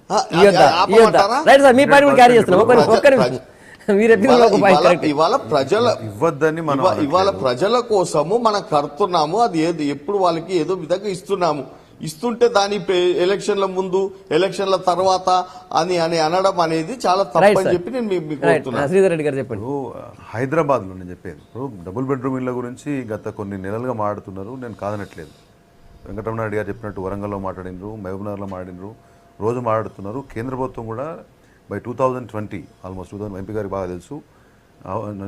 రైట్ సార్, మీ పాయింట్ కూడా క్యారీ చేస్తున్నాం. ఇవాళ ప్రజల కోసము మనం కడుతున్నాము. అది ఎప్పుడు వాళ్ళకి ఏదో విధంగా ఇస్తుంటే దాని ఎలక్షన్ల ముందు ఎలక్షన్ల తర్వాత అని అనడం అనేది చాలా తప్పని చెప్పి నేను మీకు శ్రీధర్ రెడ్డి గారు చెప్పండి. హైదరాబాద్ లో నేను చెప్పేది డబుల్ బెడ్రూమ్ ఇళ్ల గురించి గత కొన్ని నెలలుగా మాట్లాడుతున్నారు, నేను కాదనట్లేదు. వెంకటరమణారెడ్డి గారు చెప్పినట్టు వరంగల్లో మాట్లాడినరు, మహబూబ్నగర్లో మాట్లాడినరు, రోజు మాట్లాడుతున్నారు. కేంద్ర ప్రభుత్వం కూడా బై 2020 ఆల్మోస్ట్ 2000 ఎంపీ గారికి బాగా తెలుసు,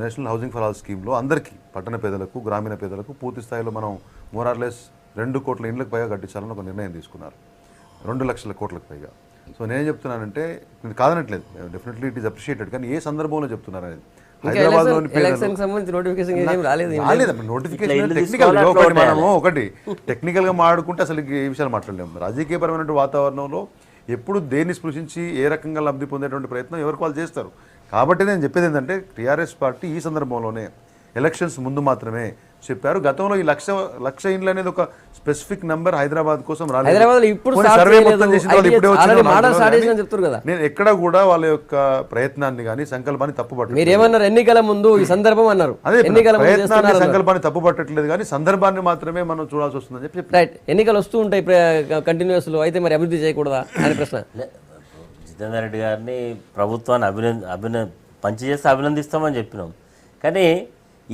నేషనల్ హౌసింగ్ ఫర్ ఆల్ స్కీమ్లో అందరికీ పట్టణ పేదలకు, గ్రామీణ పేదలకు పూర్తి స్థాయిలో మనం మోరార్లెస్ 2 కోట్ల ఇండ్లకు పైగా కట్టించాలని ఒక నిర్ణయం తీసుకున్నారు, 2 లక్షల కోట్లకు పైగా. సో నేనేం చెప్తున్నానంటే నేను కాదనట్లేదు, డెఫినెట్లీ ఇట్ ఈస్ అప్రిషియేటెడ్, కానీ ఏ సందర్భంలో చెప్తున్నారు అనేది హైదరాబాద్లోని ఒకటి టెక్నికల్ గా మాట్లాడుకుంటే అసలు ఏ విషయాలు మాట్లాడలేము. రాజకీయపరమైన వాతావరణంలో ఎప్పుడు దేన్ని స్పృశించి ఏ రకంగా లబ్ధి పొందేటువంటి ప్రయత్నం ఎవరికి వాళ్ళు చేస్తారు. కాబట్టి నేను చెప్పేది ఏంటంటే టీఆర్ఎస్ పార్టీ ఈ సందర్భంలోనే ఎలక్షన్స్ ముందు మాత్రమే చెప్పారు. గతంలో ఈ 1,00,000 ఇండ్లు అనేది ఒక స్పెసిఫిక్ నంబర్ హైదరాబాద్ కోసం నేను ఎక్కడ కూడా వాళ్ళ యొక్క ప్రయత్నాన్ని కానీ సంకల్పాన్ని తప్పుపట్టు. మీరేమన్నారు ఎన్నికల ముందు ఈ సందర్భం అన్నారు, ప్రయత్నాన్ని సంకల్పాన్ని తప్పుపట్టట్లేదు కానీ సందర్భాన్ని మాత్రమే మనం చూడాల్సి వస్తుందని చెప్పి. రైట్, ఎన్నికలు వస్తూ ఉంటాయి కంటిన్యూస్ లో, అయితే మరి అభివృద్ధి చేయకూడదా అనే ప్రశ్న. జితేందర్ రెడ్డి గారిని ప్రభుత్వాన్ని పనిచేస్తే అభినందిస్తామని చెప్పినాం, కానీ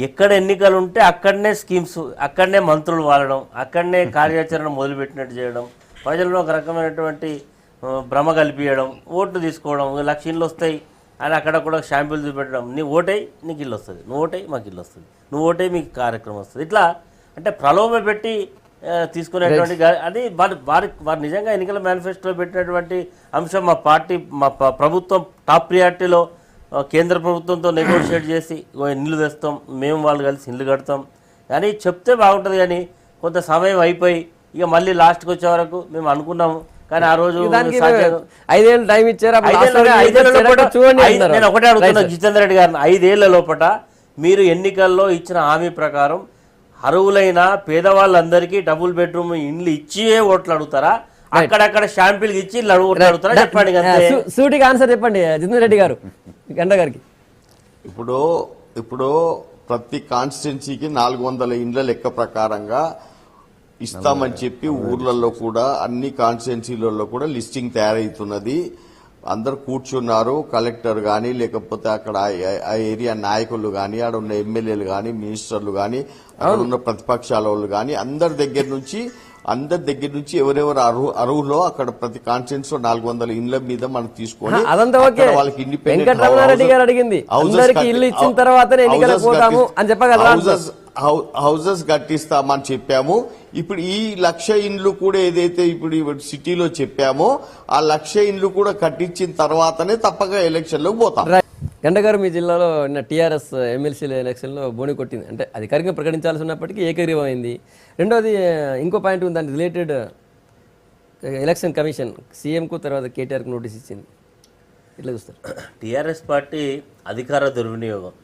ఎక్కడ ఎన్నికలు ఉంటే అక్కడనే స్కీమ్స్, అక్కడనే మంత్రులు వాడడం, అక్కడనే కార్యాచరణ మొదలుపెట్టినట్టు చేయడం, ప్రజల్లో ఒక రకమైనటువంటి భ్రమ కల్పించడం, ఓట్లు తీసుకోవడం, 1,00,000 ఇళ్ళు వస్తాయి అని అక్కడ కూడా షాంపుల్ చూపెట్టడం, నీ ఓటై నీకు ఇల్లు వస్తుంది, నువ్వు ఓటై మాకు ఇల్లు వస్తుంది, నువ్వు ఓటై మీకు కార్యక్రమం వస్తుంది. ఇట్లా అంటే ప్రలోభ పెట్టి తీసుకునేటువంటి అది వారు నిజంగా ఎన్నికల మేనిఫెస్టోలో పెట్టినటువంటి అంశం. మా పార్టీ ప్రభుత్వం టాప్ ప్రియారిటీలో కేంద్ర ప్రభుత్వంతో నెగోషియేట్ చేసి ఇల్లు తెస్తాం, మేము వాళ్ళు కలిసి ఇల్లు కడతాం కానీ చెప్తే బాగుంటుంది. కానీ కొంత సమయం అయిపోయి ఇక మళ్ళీ లాస్ట్కి వచ్చే వరకు మేము అనుకున్నాము కానీ ఆ రోజు 5 ఏళ్ళు టైం ఇచ్చారు. నేను ఒకటే అడుగుతున్నా జితేందర్ రెడ్డి గారిని, 5 ఏళ్ల లోపల మీరు ఎన్నికల్లో ఇచ్చిన హామీ ప్రకారం అర్హులైన పేదవాళ్ళందరికీ డబుల్ బెడ్రూమ్ ఇండ్లు ఇచ్చి ఓట్లు అడుగుతారా, అక్కడక్కడ షాంపిల్ ఇచ్చి ఓట్లు అడుగుతారా? చెప్పండి. సూటిగా ఆన్సర్ చెప్పండి జితేందర్ రెడ్డి గారు గంట గారికి. ఇప్పుడు ప్రతి కాన్స్టిట్యున్సీకి 400 ఇండ్ల లెక్క ప్రకారంగా ఇస్తామని చెప్పి ఊర్లలో కూడా అన్ని కాన్స్టిట్యున్సీలలో కూడా లిస్టింగ్ తయారవుతున్నది. అందరు కూర్చున్నారు, కలెక్టర్ గాని లేకపోతే అక్కడ ఆ ఏరియా నాయకులు గాని, ఆడ ఉన్న ఎమ్మెల్యేలు గాని, మినిస్టర్లు గాని, అక్కడ ఉన్న ప్రతిపక్షాల వాళ్ళు గాని అందరి దగ్గర నుంచి ఎవరెవరు అర్హులో అక్కడ ప్రతి కాన్స్టిట్యున్సీ 400 ఇండ్ల మీద మనం తీసుకొని వాళ్ళకి ఇండిపెండెంట్ హౌసెస్ కట్టిస్తామని చెప్పాము. ఇప్పుడు ఈ 1,00,000 ఇండ్లు కూడా ఏదైతే ఇప్పుడు సిటీలో చెప్పామో ఆ 1,00,000 ఇండ్లు కూడా కట్టించిన తర్వాతనే తప్పక ఎలక్షన్ లోకి పోతాం. గంట గారు, మీ జిల్లాలో టీఆర్ఎస్ ఎమ్మెల్సీ ఎలక్షన్లో బోని కొట్టింది, అంటే అధికారికంగా ప్రకటించాల్సి ఉన్నప్పటికీ ఏకగ్రీవం అయింది. రెండోది ఇంకో పాయింట్ ఉంది, దాని రిలేటెడ్ ఎలక్షన్ కమిషన్ సీఎంకు తర్వాత కేటీఆర్కు నోటీస్ ఇచ్చింది. ఇట్లా చూస్తారు. టీఆర్ఎస్ పార్టీ అధికార దుర్వినియోగం,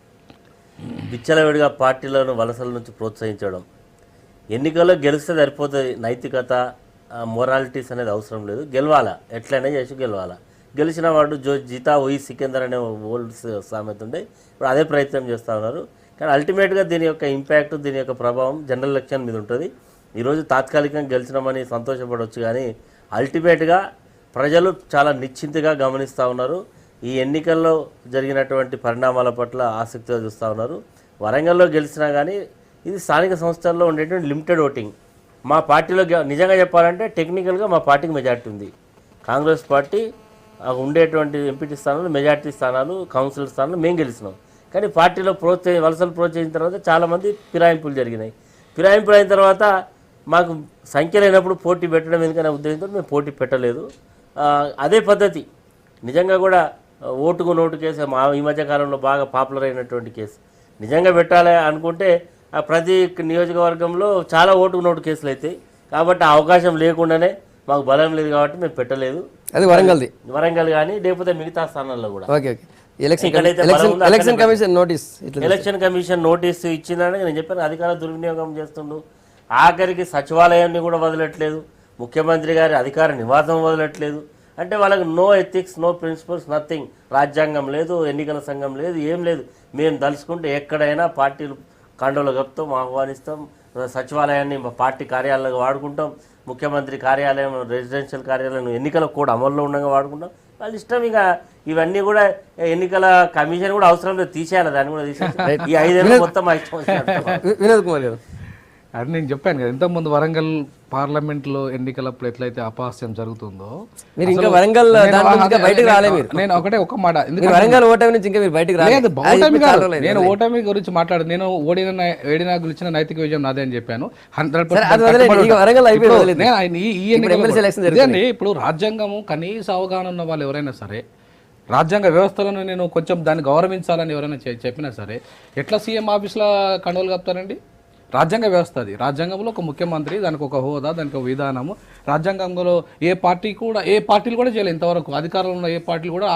విచ్చలవిడిగా పార్టీలను వలసల నుంచి ప్రోత్సహించడం, ఎన్నికల్లో గెలిస్తే సరిపోతుంది, నైతికత మొరాలిటీస్ అనేది అవసరం లేదు, గెలవాలా ఎట్లయినా చేసి గెలవాలా, గెలిచిన వాడు జీతా ఓయి సికిందర్ అనే ఓల్డ్ సామెత ఉండే, ఇప్పుడు అదే ప్రయత్నం చేస్తూ ఉన్నారు. కానీ అల్టిమేట్గా దీని యొక్క ఇంపాక్ట్, దీని యొక్క ప్రభావం జనరల్ ఎలక్షన్ మీద ఉంటుంది. ఈరోజు తాత్కాలికంగా గెలిచినామని సంతోషపడవచ్చు కానీ అల్టిమేట్గా ప్రజలు చాలా నిశ్చింతగా గమనిస్తూ ఉన్నారు. ఈ ఎన్నికల్లో జరిగినటువంటి పరిణామాల పట్ల ఆసక్తిగా చూస్తూ ఉన్నారు. వరంగల్లో గెలిచినా కానీ ఇది స్థానిక సంస్థల్లో ఉండేటువంటి లిమిటెడ్ ఓటింగ్. మా పార్టీలో నిజంగా చెప్పాలంటే టెక్నికల్గా మా పార్టీకి మెజార్టీ ఉంది. కాంగ్రెస్ పార్టీ ఉండేటువంటి ఎంపీటీ స్థానాలు, మెజార్టీ స్థానాలు, కౌన్సిలర్ స్థానాలు మేము గెలిచినాం. కానీ పార్టీలో వలసలు ప్రోత్సహించిన తర్వాత చాలామంది ఫిరాయింపులు జరిగినాయి. ఫిరాయింపులు అయిన తర్వాత మాకు సంఖ్య లేనప్పుడు పోటీ పెట్టడం ఎందుకనే ఉద్దేశంతో మేము పోటీ పెట్టలేదు. అదే పద్ధతి నిజంగా కూడా ఓటుకు నోటు కేసు ఈ మధ్యకాలంలో బాగా పాపులర్ అయినటువంటి కేసు. నిజంగా పెట్టాలి అనుకుంటే ప్రతి నియోజకవర్గంలో చాలా ఓటుకు నోటు కేసులు అవుతాయి. కాబట్టి ఆ అవకాశం లేకుండానే మాకు బలం లేదు కాబట్టి మేము పెట్టలేదు. అది వరంగల్ కానీ లేకపోతే మిగతా స్థానాల్లో కూడా. ఎలక్షన్ కమిషన్ నోటీసు ఇచ్చిందని నేను చెప్పాను, అధికార దుర్వినియోగం చేస్తుండు. ఆఖరికి సచివాలయాన్ని కూడా వదలట్లేదు, ముఖ్యమంత్రి గారి అధికార నివాసం వదలట్లేదు. అంటే వాళ్ళకి no ethics, no principles, nothing. రాజ్యాంగం లేదు, ఎన్నికల సంఘం లేదు, ఏం లేదు. మేము తలుచుకుంటే ఎక్కడైనా పార్టీలు కండోలు కప్పుతాం, ఆహ్వానిస్తాం, సచివాలయాన్ని మా పార్టీ కార్యాలయంగా వాడుకుంటాం, ముఖ్యమంత్రి కార్యాలయం, రెసిడెన్షియల్ కార్యాలయం ఎన్నికల కోడ్ అమల్లో ఉండగా వాడుకుంటాం. వాళ్ళ ఇష్టం. ఇక ఇవన్నీ కూడా ఎన్నికల కమిషన్ కూడా అవసరం లేదు, తీసేయాలి, దాన్ని కూడా తీసేయాలి. ఈ 5 ఏళ్ళు మొత్తం వినోద్ కుమార్ గారు, అది నేను చెప్పాను కదా ఇంతకుముందు వరంగల్ పార్లమెంట్లో ఎన్నికలప్పుడు ఎట్లయితే అపహాస్యం జరుగుతుందో మీరు ఇంకా వరంగల్ బయటకు రాలేదు. నేను ఒక మాట, వరంగల్ ఓటమి నుంచి ఇంకా మీరు బయటకు రాలేదు. నేను ఓటమి గురించి మాట్లాడు, నేను ఓడినా గురించిన నైతిక విజయం నాదే అని చెప్పాను. 100%. ఇప్పుడు రాజ్యాంగము కనీస అవగాహన ఉన్న వాళ్ళు ఎవరైనా సరే, రాజ్యాంగ వ్యవస్థలను నేను కొంచెం దాన్ని గౌరవించాలని ఎవరైనా చెప్పినా సరే ఎట్లా సీఎం ఆఫీస్లో కండోలు కప్తారండి? రాజ్యాంగ వ్యవస్థ అది. రాజ్యాంగంలో ఒక ముఖ్యమంత్రి, దానికి ఒక హోదా, దానికి ఒక విధానము. రాజ్యాంగంలో ఏ పార్టీలు కూడా చేయలేదు ఇంతవరకు. అధికారంలో ఉన్న ఏ పార్టీలు కూడా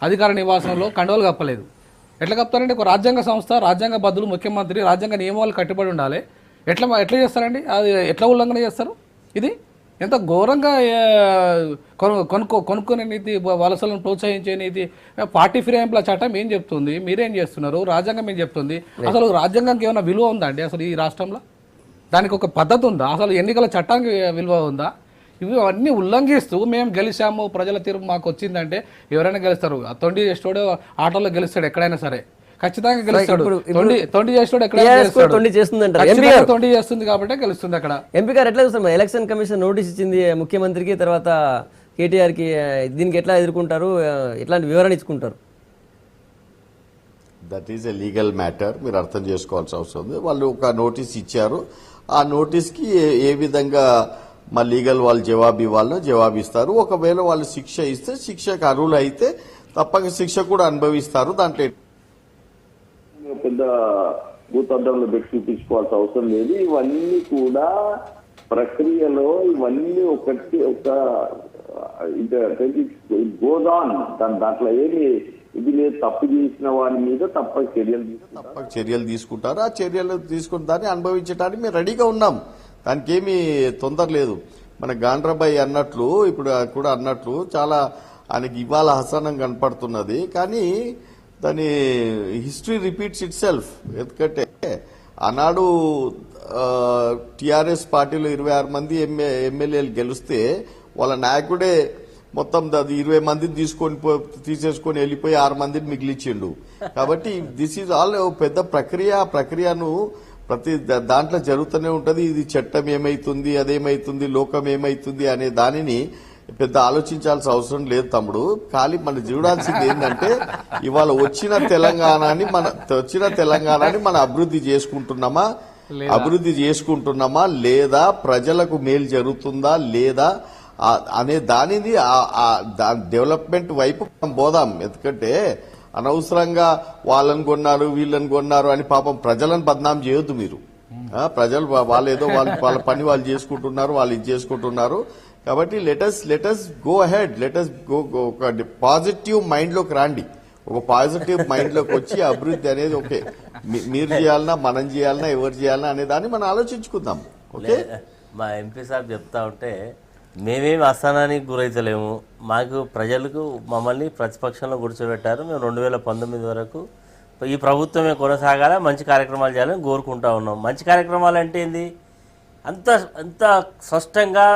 అధికార నివాసంలో కండోలు కప్పలేదు. ఎట్లా కప్తారంటే ఒక రాజ్యాంగ సంస్థ, రాజ్యాంగ బద్దులు, ముఖ్యమంత్రి రాజ్యాంగ నియమాలు కట్టుబడి ఉండాలి. ఎట్లా చేస్తారండి? అది ఎట్లా ఉల్లంఘన చేస్తారు? ఇది ఎంత ఘోరంగా కొనుక్కునే నీతి, వలసలను ప్రోత్సహించే నీతి. పార్టీ ఫిరాయింపుల చట్టం ఏం చెప్తుంది? మీరేం చేస్తున్నారు? రాజ్యాంగం ఏం చెప్తుంది? అసలు రాజ్యాంగానికి ఏమైనా విలువ ఉందా అండి అసలు ఈ రాష్ట్రంలో? దానికి ఒక పద్ధతి ఉందా? అసలు ఎన్నికల చట్టానికి విలువ ఉందా? ఇవి అన్నీ ఉల్లంఘిస్తూ మేము గెలిచాము, ప్రజల తీర్పు మాకు వచ్చిందంటే ఎవరైనా గెలుస్తారు. తొండి చేస్తాడో ఆటోలో గెలుస్తాడు ఎక్కడైనా సరే. ఖచ్చితంగా గెలుస్తాడు. ఇప్పుడు తొండి చేస్తాడు, ఎక్కడ TRS కూడా తొండి చేస్తుందంటారు. ఎంపీ గారు తొండి చేస్తుంది కాబట్టి గెలుస్తుంది అక్కడ. ఎంపీ గారు ఎట్లా చూస్తారు? ఎలక్షన్ కమిషన్ నోటీస్ ఇచ్చింది ముఖ్యమంత్రికి, తర్వాత కేటీఆర్కి, దీనికి ఎట్లా ఎదుర్కొంటారు, ఎట్లాంటి వివరణ ఇచ్చుకుంటారు? That is a legal matter, మీరు అర్థం చేసుకోవాల్సిన అవసరం ఉంది. వాళ్ళు ఒక నోటీస్ ఇచ్చారు, ఆ నోటీస్కి ఏ విధంగా మా లీగల్ వాళ్ళు జవాబిస్తారు. ఒకవేళ వాళ్ళు శిక్ష ఇస్తే శిక్షకు అర్హులు అయితే తప్పక శిక్ష కూడా అనుభవిస్తారు. దాంట్లో పెద్ద భూతద్దంలో పెట్టి చూపించుకోవాల్సిన అవసరం లేదు. ఇవన్నీ కూడా ప్రక్రియలో ఇవన్నీ ఒకటి ఒక గోస్ ఆన్. దాంట్లో ఏమి ఇది లేదు. తప్పు చేసిన వారి మీద తప్పక చర్యలు తీసుకుంటారు. ఆ చర్యలు తీసుకున్న దాన్ని అనుభవించడానికి మేము రెడీగా ఉన్నాం. దానికి ఏమీ తొందర లేదు. మన గాండ్రాబాయి అన్నట్లు, ఇప్పుడు కూడా అన్నట్లు, చాలా ఆయనకి ఇవాళ హసనం కనపడుతున్నది, కానీ దాని హిస్టరీ రిపీట్స్ ఇట్ సెల్ఫ్. ఎందుకంటే ఆనాడు టిఆర్ఎస్ పార్టీలో 26 మంది ఎమ్మెల్యేలు గెలిస్తే వాళ్ళ నాయకుడే మొత్తం 20 మందిని తీసేసుకొని వెళ్ళిపోయి 6 మందిని మిగిలిచ్చిండు. కాబట్టి దిస్ ఈజ్ ఆల్ పెద్ద ప్రక్రియ. ఆ ప్రక్రియను ప్రతి దాంట్లో జరుగుతూనే ఉంటది. ఇది చట్టం ఏమైతుంది, అదేమైతుంది, లోకం ఏమైతుంది అనే దానిని పెద్ద ఆలోచించాల్సిన అవసరం లేదు తమ్ముడు. ఖాళీ మనం చూడాల్సింది ఏంటంటే ఇవాళ వచ్చిన తెలంగాణని మన అభివృద్ధి చేసుకుంటున్నామా లేదా ప్రజలకు మేలు జరుగుతుందా లేదా అనే దానిని డెవలప్మెంట్ వైపు మనం పోదాం. ఎందుకంటే అనవసరంగా వాళ్ళని కొన్నారు వీళ్ళని కొన్నారు అని పాపం ప్రజలను బద్నాం చేయొద్దు మీరు. ప్రజలు వాళ్ళేదో వాళ్ళ పని వాళ్ళు చేసుకుంటున్నారు, వాళ్ళు ఇది చేసుకుంటున్నారు. కాబట్టి let's go ahead, let's go ఒక పాజిటివ్ మైండ్ లోకి రండి. ఒక పాజిటివ్ మైండ్ లోకి వచ్చి అభివృద్ధి అనేది ఓకే మీరు చేయాలన్నా మనం చేయాలన్నా ఎవరు చేయాలన్నా అనే దాన్ని మనం ఆలోచించుకుందాం. ఓకే, మా ఎంపీ సాబ్ చెప్తా ఉంటే మేమేమి అసహనానికి గురైతలేము. మాకు ప్రజలకు మమ్మల్ని ప్రతిపక్షంలో కూర్చోబెట్టారు. మేము 2019 వరకు ఈ ప్రభుత్వమే కొనసాగాల, మంచి కార్యక్రమాలు చేయాలని కోరుకుంటా ఉన్నాం. మంచి కార్యక్రమాలు అంటే ఏంది? అంత స్పష్టంగా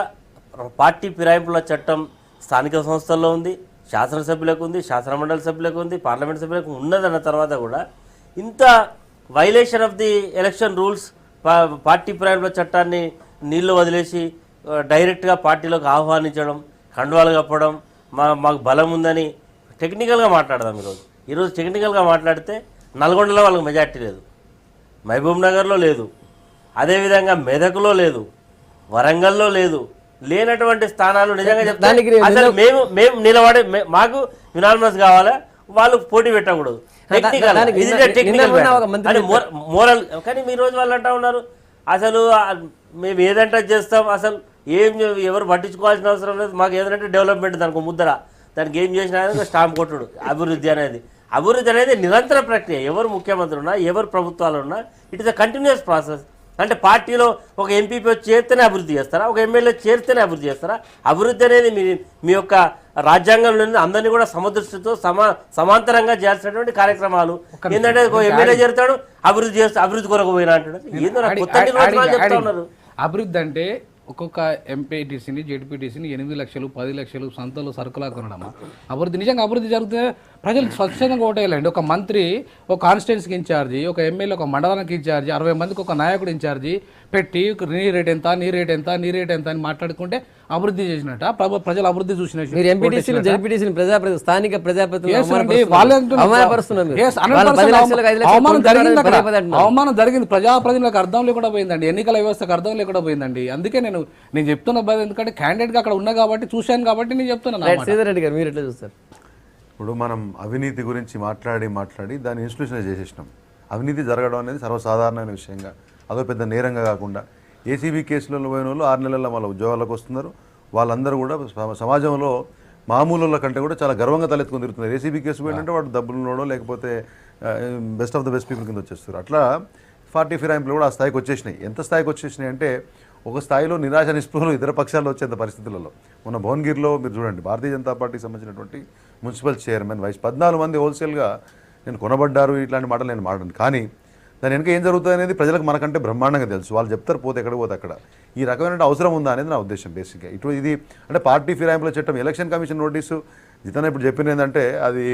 పార్టీ ఫిరాయింపుల చట్టం స్థానిక సంస్థల్లో ఉంది, శాసనసభ్యులకు ఉంది, శాసనమండలి సభ్యులకు ఉంది, పార్లమెంట్ సభ్యులకు ఉన్నదన్న తర్వాత కూడా ఇంత violation of the election rules, party ఫిరాయింపుల చట్టాన్ని నీళ్లు వదిలేసి డైరెక్ట్గా పార్టీలోకి ఆహ్వానించడం, కండువాలు కప్పడం, మాకు బలం ఉందని టెక్నికల్గా మాట్లాడదాం. ఈరోజు టెక్నికల్గా మాట్లాడితే నల్గొండలో వాళ్ళకి మెజార్టీ లేదు, మహబూబ్ నగర్లో లేదు, అదేవిధంగా మెదక్లో లేదు, వరంగల్లో లేదు. లేనటువంటి స్థానాలు నిజంగా చెప్తాను అసలు మేము నిలబడే మాకు యునానిమస్ కావాలా, వాళ్ళు పోటీ పెట్టకూడదు. మోరల్. కానీ మీ రోజు వాళ్ళు అంటా ఉన్నారు అసలు మేము ఏదంటే చేస్తాం, అసలు ఎవరు పట్టించుకోవాల్సిన అవసరం లేదు, మాకు ఏదంటే డెవలప్మెంట్, దానికి ముద్ర, దానికి ఏం చేసినా స్టాంప్ కొట్టుడు. అభివృద్ధి అనేది నిరంతర ప్రక్రియ. ఎవరు ముఖ్యమంత్రి ఉన్నా, ఎవరు ప్రభుత్వాలు ఉన్నా, it is a continuous process. అంటే పార్టీలో ఒక ఎంపీపీ చేరితేనే అభివృద్ధి చేస్తారా, ఒక ఎమ్మెల్యే చేరితేనే అభివృద్ధి చేస్తారా? అభివృద్ధి అనేది మీ యొక్క రాజ్యాంగంలో అందరినీ కూడా సమదృష్టితో సమాంతరంగా చేయాల్సినటువంటి కార్యక్రమాలు. ఏంటంటే ఒక ఎమ్మెల్యే చేరుతాడు, అభివృద్ధి కొరకు పోయినా అంటాడు. ఏదో కొత్త నిర్వచనాలు చెప్తా ఉన్నారు. అభివృద్ధి అంటే ఒక్కొక్క ఎంపీటీసీని జెడ్పీటీసీని 8 లక్షలు 10 లక్షలు సంతలో సరుకులా కొనడమా అభివృద్ధి? నిజంగా అభివృద్ధి జరిగితే ప్రజలు స్వచ్ఛందంగా ఓటేయాలండి. ఒక మంత్రి ఒక కాన్స్టిట్యున్సీకి ఇన్ఛార్జి, ఒక ఎమ్మెల్యే ఒక మండలానికి ఇన్ఛార్జి, 60 మందికి ఒక నాయకుడు ఇన్ఛార్జి పెట్టి నీ రేట్ ఎంత అని మాట్లాడుకుంటే అభివృద్ధి చేసినట్ట ప్రజలు అభివృద్ధి చూసినట్టు. స్థానిక అవమానం జరిగింది. ప్రజాప్రతినిధులకు అర్థం లేకుండా పోయిందండి, ఎన్నికల వ్యవస్థకు అర్థం లేకుండా పోయిందండి. అందుకే నేను చెప్తున్న బాధ, ఎందుకంటే క్యాండిడేట్ గా అక్కడ ఉన్నా కాబట్టి చూశాను కాబట్టి నేను చెప్తున్నాను. మీరు ఎట్లా చూస్తారు? ఇప్పుడు మనం అవినీతి గురించి మాట్లాడి దాన్ని ఇన్స్టిట్యూషనల్ చేసేసినాం. అవినీతి జరగడం అనేది సర్వసాధారణమైన విషయంగా, అదో పెద్ద నేరంగా కాకుండా ఏసీబీ కేసులలో పోయిన వాళ్ళు 6 నెలల్లో వాళ్ళ ఉద్యోగాలకు వస్తున్నారు. వాళ్ళందరూ కూడా సమాజంలో మామూలుల కంటే కూడా చాలా గర్వంగా తలెత్తుకొని తిరుగుతున్నారు. ఏసీబీ కేసు పోయిందంటే వాడు డబ్బులున్నోడో లేకపోతే best of the best people కింద వచ్చేస్తారు. అట్లా పార్టీ ఫిరాయింపులు కూడా ఆ స్థాయికి వచ్చేసినాయి. ఎంత స్థాయికి వచ్చేసినాయి అంటే ఒక స్థాయిలో నిరాశ నిస్పృహలు ఇతర పక్షాల్లో వచ్చేంత పరిస్థితులలో. మొన్న భువనగిరిలో మీరు చూడండి, భారతీయ జనతా పార్టీకి సంబంధించినటువంటి మున్సిపల్ చైర్మన్ వైస్ 14 మంది హోల్సేల్గా నేను కొనబడ్డారు, ఇట్లాంటి మాటలు నేను మాట్లాడను. కానీ దాని వెనక ఏం జరుగుతుంది అనేది ప్రజలకు మనకంటే బ్రహ్మాండంగా తెలుసు. వాళ్ళు చెప్తారు పోతే ఎక్కడ పోతే అక్కడ. ఈ రకమైన అవసరం ఉందా అనేది నా ఉద్దేశం బేసిక్గా. ఇది అంటే పార్టీ ఫిరాయింపుల చట్టం, ఎలక్షన్ కమిషన్ నోటీసు జితన్ ఇప్పుడు చెప్పింది ఏంటంటే అది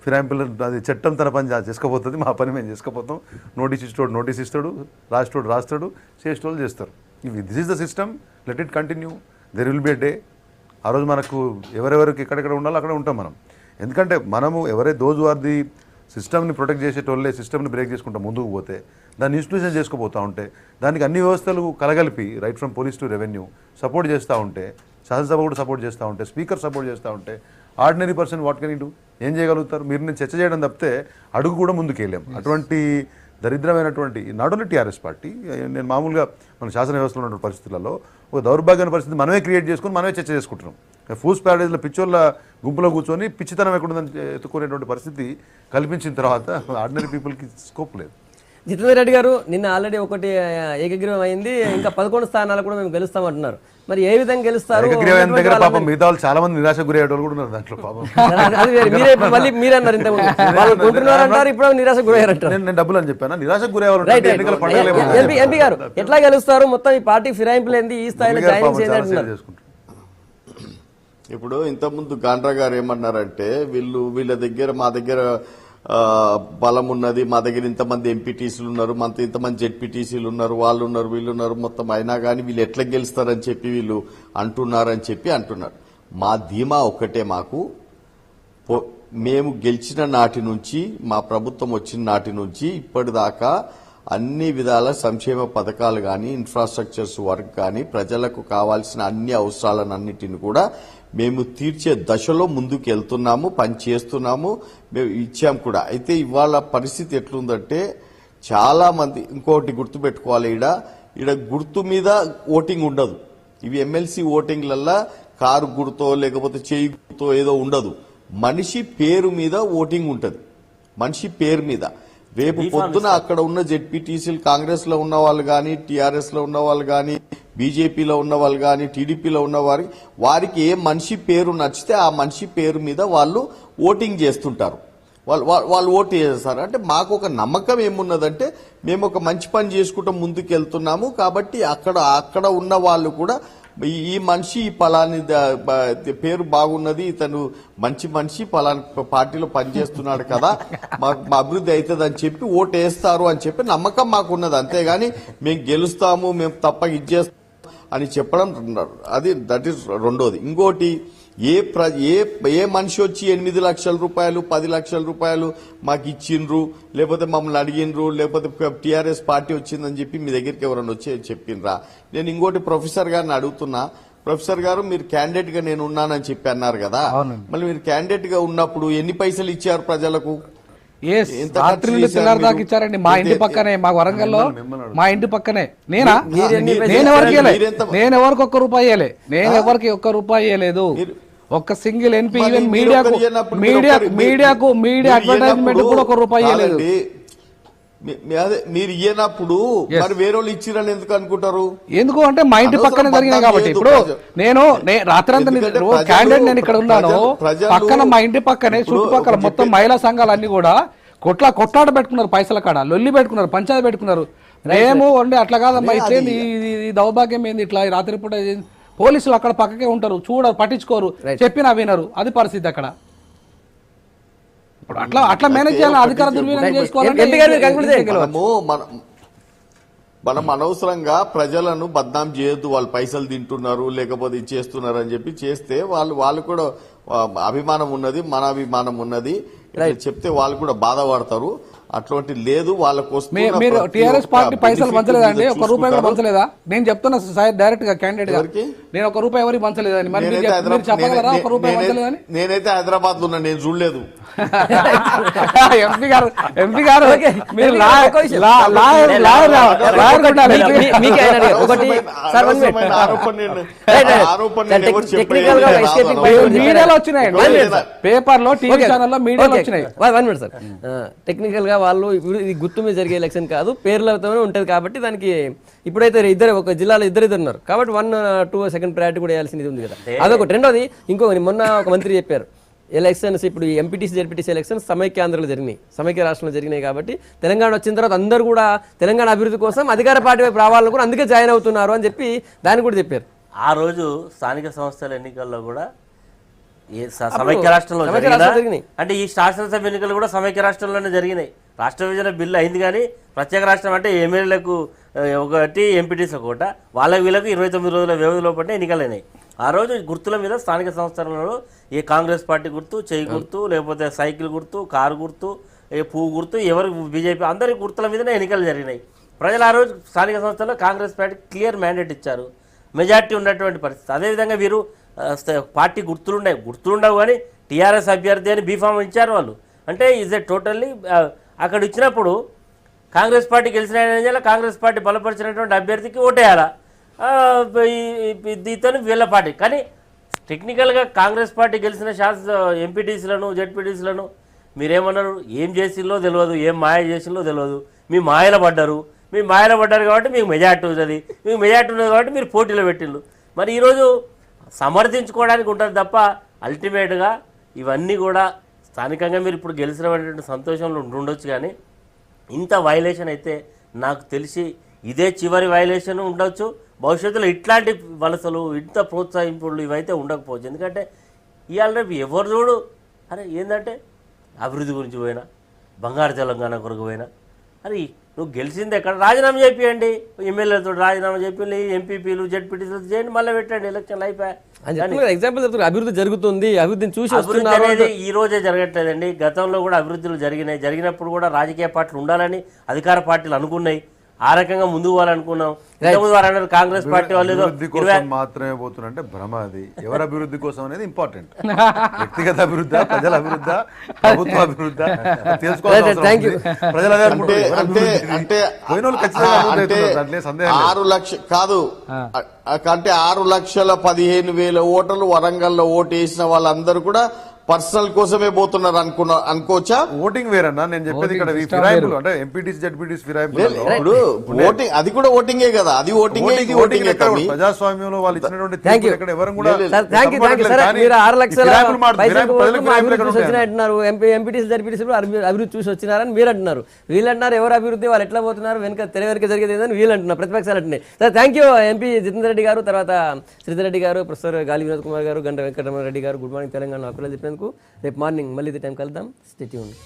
ఫిరాయింపులు అది చట్టం తన పని చేసుకోపోతుంది, మా పని మేము చేసుకోపోతాం, నోటీస్ ఇస్తాడు, రాస్తాడు, చేసేటోళ్ళు చేస్తారు. This is the system, let it continue, there will be a day. ఆ రోజు మనకు ఎవరెవరికి ఎక్కడెక్కడ ఉండాలో అక్కడ ఉంటాం మనం. ఎందుకంటే మనము దోజ్ ఆర్ ది సిస్టమ్ని ప్రొటెక్ట్ చేసేటోళ్ళే సిస్టమ్ని బ్రేక్ చేసుకుంటా ముందుకు పోతే, దాన్ని ఇన్స్టిట్యూషన్ చేసుకోపోతూ ఉంటే, దానికి అన్ని వ్యవస్థలు కలగలిపి right from police to revenue support చేస్తూ ఉంటే, శాసనసభ కూడా సపోర్ట్ చేస్తూ ఉంటే, స్పీకర్ సపోర్ట్ చేస్తూ ఉంటే, ordinary person what can you do, ఏం చేయగలుగుతారు? మీరు నేను చర్చ చేయడం తప్పితే అడుగు కూడా ముందుకు వెళ్ళాం. అటువంటి దరిద్రమైనటువంటి నాట్ ఓన్లీ టీఆర్ఎస్ పార్టీ, నేను మామూలుగా మన శాసన వ్యవస్థలో ఉన్న పరిస్థితులలో ఒక దౌర్భాగ్యమైన పరిస్థితి మనమే క్రియేట్ చేసుకుని మనమే చర్చ చేసుకుంటున్నాం. ఫూల్స్ ప్యారడైజ్లో పిచ్చోళ్ళ గుంపులో కూర్చొని పిచ్చితనం ఎక్కడుందని ఎత్తుకునేటువంటి పరిస్థితి కల్పించిన తర్వాత ఆర్డినరీ పీపుల్కి స్కోప్ లేదు. జితేందర్ రెడ్డి గారు, నిన్న ఆల్రెడీ ఒకటి ఏకగ్రీవం అయింది, ఇంకా 11 స్థానాలు కూడా మేము గెలుస్తామంటున్నారు. మరి ఏ విధంగా గెలుస్తారు? ఏకగ్రీవం దగ్గర పాపం మిగతా వాళ్ళు చాలా మంది నిరాశ గురయ్యేటోళ్ళు కూడా ఉన్నారు దాంట్లో పాపం. అది వేరే. మళ్ళీ మీరన్నారు ఇంతకుముందు వాళ్ళు కొంటున్నారంటారు, ఇప్పుడు నిరాశ గురయ్యారంటారు. నేను డబ్బులు అని చెప్పాను, నిరాశ గురయ్యేవాళ్ళు ఎన్నికల పండుగ. ఎంపీ గారు ఎట్లా గెలుస్తారు? మొత్తం ఈ పార్టీ ఫిరాయింపులు ఏంది, ఈ స్థాయిలో జాయిన్ చేయాలంటున్నారు. ఇప్పుడు ఇంతకుముందు గాండ్రా గారు ఏమన్నారంటే వీళ్ళ దగ్గర మా దగ్గర బలం ఉన్నది, మా దగ్గర ఇంతమంది ఎంపీటీసీలు ఉన్నారు, మనతో ఇంతమంది జెడ్పీటీసీలు ఉన్నారు, వాళ్ళు ఉన్నారు, వీళ్ళు ఉన్నారు, మొత్తం అయినా కానీ వీళ్ళు ఎట్లా గెలుస్తారని చెప్పి వీళ్ళు అంటున్నారు. మా ధీమా ఒక్కటే, మాకు మేము గెలిచిన నాటి నుంచి, మా ప్రభుత్వం వచ్చిన నాటి నుంచి ఇప్పటిదాకా అన్ని విధాల సంక్షేమ పథకాలు కానీ, ఇన్ఫ్రాస్ట్రక్చర్స్ వర్క్ కానీ, ప్రజలకు కావాల్సిన అన్ని అవసరాలన్నిటిని కూడా మేము తీర్చే దశలో ముందుకు వెళ్తున్నాము, పని చేస్తున్నాము, మేము ఇచ్చాము కూడా. అయితే ఇవాళ పరిస్థితి ఎట్లుందంటే చాలా మంది, ఇంకోటి గుర్తుపెట్టుకోవాలి, ఈడ గుర్తు మీద ఓటింగ్ ఉండదు. ఇవి ఎమ్మెల్సీ ఓటింగ్లల్లా కారు గుర్తో లేకపోతే చేయి గుర్తో ఏదో ఉండదు, మనిషి పేరు మీద ఓటింగ్ ఉంటది, మనిషి పేరు మీద. రేపు పొద్దున అక్కడ ఉన్న జెడ్పీటీసీలు కాంగ్రెస్ లో ఉన్న వాళ్ళు కానీ, టీఆర్ఎస్ లో ఉన్న వాళ్ళు కానీ, బీజేపీలో ఉన్న వాళ్ళు కానీ, టీడీపీలో ఉన్న వారికి ఏ మనిషి పేరు నచ్చితే ఆ మనిషి పేరు మీద వాళ్ళు ఓటింగ్ చేస్తుంటారు, వాళ్ళు ఓటు చేస్తారు. అంటే మాకు ఒక నమ్మకం ఏమున్నదంటే మేము ఒక మంచి పని చేసుకుంటూ ముందుకు వెళ్తున్నాము కాబట్టి అక్కడ ఉన్న వాళ్ళు కూడా ఈ మనిషి ఈ పలాని పేరు బాగున్నది, ఇతను మంచి మనిషి పలాని పార్టీలో పనిచేస్తున్నాడు కదా, మాకు అభివృద్ధి అవుతుంది అని చెప్పి ఓటు వేస్తారు అని చెప్పి నమ్మకం మాకున్నది. అంతేగాని మేము గెలుస్తాము, మేము తప్ప ఇచ్చేస్తాము అని చెప్పడం దట్ ఈస్ రెండోది. ఇంకోటి, ఏ మనిషి వచ్చి 8 లక్షల రూపాయలు 10 లక్షల రూపాయలు మాకు ఇచ్చిండ్రు, లేకపోతే మమ్మల్ని అడిగినరు, లేకపోతే టీఆర్ఎస్ పార్టీ వచ్చిందని చెప్పి మీ దగ్గరికి ఎవరైనా వచ్చి చెప్పిండ్రా? నేను ఇంకోటి ప్రొఫెసర్ గారిని అడుగుతున్నా, ప్రొఫెసర్ గారు మీరు క్యాండిడేట్ గా నేను ఉన్నానని చెప్పి అన్నారు కదా, మళ్ళీ మీరు క్యాండిడేట్ గా ఉన్నప్పుడు ఎన్ని పైసలు ఇచ్చారు ప్రజలకు? రాత్రి నుండి తెల్లారి దాకా ఇచ్చారండి. మా ఇంటి పక్కనే, మా వరంగల్లో మా ఇంటి పక్కనే. నేను ఎవరికి ఒక్క రూపాయి ఇవ్వలే, నేను ఎవరికి ఒక్క రూపాయి ఇవ్వలేదు. ఒక్క single NP even media advertisement కూడా ఒక్క రూపాయి ఇవ్వలేదు. మీరు ఇయ్యనప్పుడు మరి వేరే వాళ్ళు ఇచ్చిరని ఎందుకు అనుకుంటారు? ఎందుకు అంటే మా ఇంటి పక్కనే జరిగినాయి కాబట్టి. ఇప్పుడు నేను రాత్రంతా క్యాండిడేట్ నేను ఇక్కడ ఉన్నాను, పక్కన మా ఇంటి పక్కనే చుట్టుపక్కల మొత్తం మహిళా సంఘాలు అన్ని కూడా కొట్లాట పెట్టుకున్నారు, పైసల కాడ లొల్లి పెట్టుకున్నారు, పంచాయతీ పెట్టుకున్నారు. మేము ఉండే అట్లా కాదమ్మా, ఇట్లేంది ఈ దౌర్భాగ్యం ఏంది, ఇట్లా రాత్రిపూట పోలీసులు అక్కడ పక్కకే ఉంటారు, చూడరు, పట్టించుకోరు, చెప్పినా వినరు. అది పరిస్థితి అక్కడ. అట్లా మేనేజ్ చేయాలి, అధికార దుర్వినియోగం చేసుకోవాలి. మనం అనవసరంగా ప్రజలను బద్నాం చేయొద్దు, వాళ్ళు పైసలు తింటున్నారు లేకపోతే ఇది చేస్తున్నారు అని చెప్పి చేస్తే వాళ్ళు కూడా అభిమానం ఉన్నది, మన అభిమానం ఉన్నది చెప్తే వాళ్ళు కూడా బాధపడతారు. అట్లాంటి లేదు వాళ్ళకు. మీరు టీఆర్ఎస్ పార్టీ పైసలు పంచలేదండి, ఒక్క రూపాయి కూడా పంచలేదా? నేను చెప్తున్నా సార్ డైరెక్ట్ గా క్యాండిడేట్ గా, నేను ఒక్క రూపాయి ఎవరికి పంచలేదని. మరి మీరు చెప్పగలరా ఒక్క రూపాయి పంచలేదని? నేనైతే హైదరాబాద్ లో ఉన్నా, నేను చూడలేదు. ఎంపీ గారు మీరు మీడియాలో వచ్చినాయండి, పేపర్ లో, టీవీ ఛానల్లో మీడియాలో వచ్చినాయి. టెక్నికల్ గా వాళ్ళు ఇది గుర్తు మీద జరిగే ఎలక్షన్ కాదు, పేర్లతోనే ఉంటది కాబట్టి దానికి ఇప్పుడైతే ఒక జిల్లాలో ఇద్దరు ఉన్నారు కాబట్టి 1-2 సెకండ్ ప్రయారిటీ కూడా వేయాల్సింది ఉంది కదా, అదొకటి. రెండోది మొన్న ఒక మంత్రి చెప్పారు, ఎలక్షన్స్ ఇప్పుడు ఎంపీటీసీ జెడ్పీటీసీ ఎలక్షన్స్ సమైక్యాంధ్రలో జరిగినాయి, సమైక్య రాష్ట్రంలో జరిగినాయి కాబట్టి తెలంగాణ వచ్చిన తర్వాత అందరూ కూడా తెలంగాణ అభివృద్ధి కోసం అధికార పార్టీ వైపు రావాలని కూడా అందుకే జాయిన్ అవుతున్నారు అని చెప్పి దాన్ని కూడా చెప్పారు. ఆ రోజు స్థానిక సంస్థల ఎన్నికల్లో కూడా సమైక్య రాష్ట్రంలో సమైక్య జరిగినా రాష్ట్రంలో జరిగినాయి. అంటే ఈ శాసనసభ ఎన్నికలు కూడా సమైక్య రాష్ట్రంలోనే జరిగినాయి. రాష్ట్ర విభజన బిల్లు అయింది కానీ ప్రత్యేక రాష్ట్రం అంటే ఎమ్మెల్యేలకు ఒకటి, ఎంపీటీసీలకు ఒకట, వాళ్ళకి వీళ్ళకి 29 రోజుల వ్యవధిలో పట్టే ఎన్నికలైనాయి. ఆ రోజు గుర్తుల మీద స్థానిక సంస్థలలో ఏ కాంగ్రెస్ పార్టీ గుర్తు, చేయి గుర్తు, లేకపోతే సైకిల్ గుర్తు, కారు గుర్తు, ఏ పువ్వు గుర్తు, ఎవరు బీజేపీ, అందరి గుర్తుల మీదనే ఎన్నికలు జరిగినాయి. ప్రజలు ఆ రోజు స్థానిక సంస్థల్లో కాంగ్రెస్ పార్టీ క్లియర్ మ్యాండేట్ ఇచ్చారు, మెజార్టీ ఉన్నటువంటి పరిస్థితి. అదేవిధంగా వీరు పార్టీ గుర్తులుండవు కానీ టీఆర్ఎస్ అభ్యర్థి అని బీఫామ్ ఇచ్చారు వాళ్ళు. అంటే ఈజ్ ఎ టోటల్లీ అక్కడ ఇచ్చినప్పుడు కాంగ్రెస్ పార్టీ గెలిచిన కాంగ్రెస్ పార్టీ బలపరిచినటువంటి అభ్యర్థికి ఓటేయాలా, ఇతను వీళ్ళ పార్టీ. కానీ టెక్నికల్గా కాంగ్రెస్ పార్టీ గెలిచిన ఎంపీటీసీలను, జెడ్పీటీసీలను మీరేమన్నారు, ఏం చేసిందో తెలియదు, ఏం మాయ చేసిందో తెలియదు, మీ మాయలో పడ్డారు కాబట్టి మీకు మెజార్టీ ఉన్నది, కాబట్టి మీరు పోటీలో పెట్టిళ్ళు. మరి ఈరోజు సమర్థించుకోవడానికి ఉంటుంది తప్ప అల్టిమేట్గా ఇవన్నీ కూడా స్థానికంగా మీరు ఇప్పుడు గెలిచినటువంటి సంతోషంలో ఉండొచ్చు. కానీ ఇంత వైలేషన్ అయితే నాకు తెలిసి ఇదే చివరి వైలేషన్ ఉండొచ్చు. భవిష్యత్తులో ఇట్లాంటి వలసలు, ఇంత ప్రోత్సహింపులు ఇవైతే ఉండకపోవచ్చు. ఎందుకంటే ఇవాళ రేపు ఎవరు చూడు అరే ఏంటంటే అభివృద్ధి గురించి పోయినా, బంగారు తెలంగాణ కొరకు పోయినా, అరే నువ్వు గెలిచింది ఎక్కడ, రాజీనామా చేపియండి, ఎమ్మెల్యేలతో రాజీనామా చేపి, ఎంపీపీలు, జెడ్పీటీలు చేయండి, మళ్ళీ పెట్టండి, ఎలక్షన్ అయిపోయాయి. ఎగ్జాంపుల్ చెప్తున్నారు, అభివృద్ధి జరుగుతుంది, అభివృద్ధిని చూసి అభివృద్ధి అనేది ఈ రోజే జరగట్లేదండి. గతంలో కూడా అభివృద్ధులు జరిగినప్పుడు కూడా రాజకీయ పార్టీలు ఉండాలని అధికార పార్టీలు అనుకున్నాయి. ఆ రకంగా ముందుకు పోవాలనుకున్నాం. ఇంతకుముందు కాంగ్రెస్ పార్టీ వాళ్ళు అభివృద్ధి కోసం మాత్రమే పోతున్నంటే భ్రమ. అది ఎవరి అభివృద్ధి కోసం అనేది ఇంపార్టెంట్. వ్యక్తిగత అభివృద్ధి, ప్రజల అభివృద్ధి, ప్రభుత్వ అభివృద్ధి తెలుసుకోవాలి. ప్రజల అంటే 6 లక్షలు కాదు, అంటే 6,15,000 ఓటర్లు వరంగల్లో ఓటు వేసిన వాళ్ళందరూ కూడా పర్సనల్ కోసమే పోతున్నారు అనుకోవచ్చా? ఓటింగ్ వేరన్నా నేను చెప్పేది ఇక్కడ ఫిరాయింపులు అంటే ఎంపీటీసీ, జెడ్పీటీసీ ఫిరాయింపులు. ఇప్పుడు ఓటింగ్ అది కూడా ఓటింగే కదా, అది ఓటింగే, ఇది ఓటింగే. ప్రజాస్వామ్యంలో వాళ్ళు ఇచ్చినటువంటి ఎవరు కూడా అంటున్నారు, ఎంపీటీసీ, జెడ్పీటీసీ అభివృద్ధి చూసి వచ్చినారని మీరు అంటున్నారు. వీళ్ళు అంటున్నారు ఎవరు అభివృద్ధి, వాళ్ళు ఎట్లా పోతున్నారు, వెనక తెరవెనక జరిగేది అని వీళ్ళు అంటున్నారు, ప్రతిపక్షాలు అంటున్నాయి. Sir thank you MP Jitender Reddy గారు, తర్వాత శ్రీధర్ రెడ్డి గారు, ప్రొఫెసర్ గాలి వినోద్ కుమార్ గారు, గంట వెంకటరమణ రెడ్డి గారు. గుడ్ మార్నింగ్ తెలంగాణ అభివృద్ధి చెప్పినందుకు. రేపు మార్నింగ్ మళ్ళీ ఇదే టైం కలుద్దాం. Stay tuned.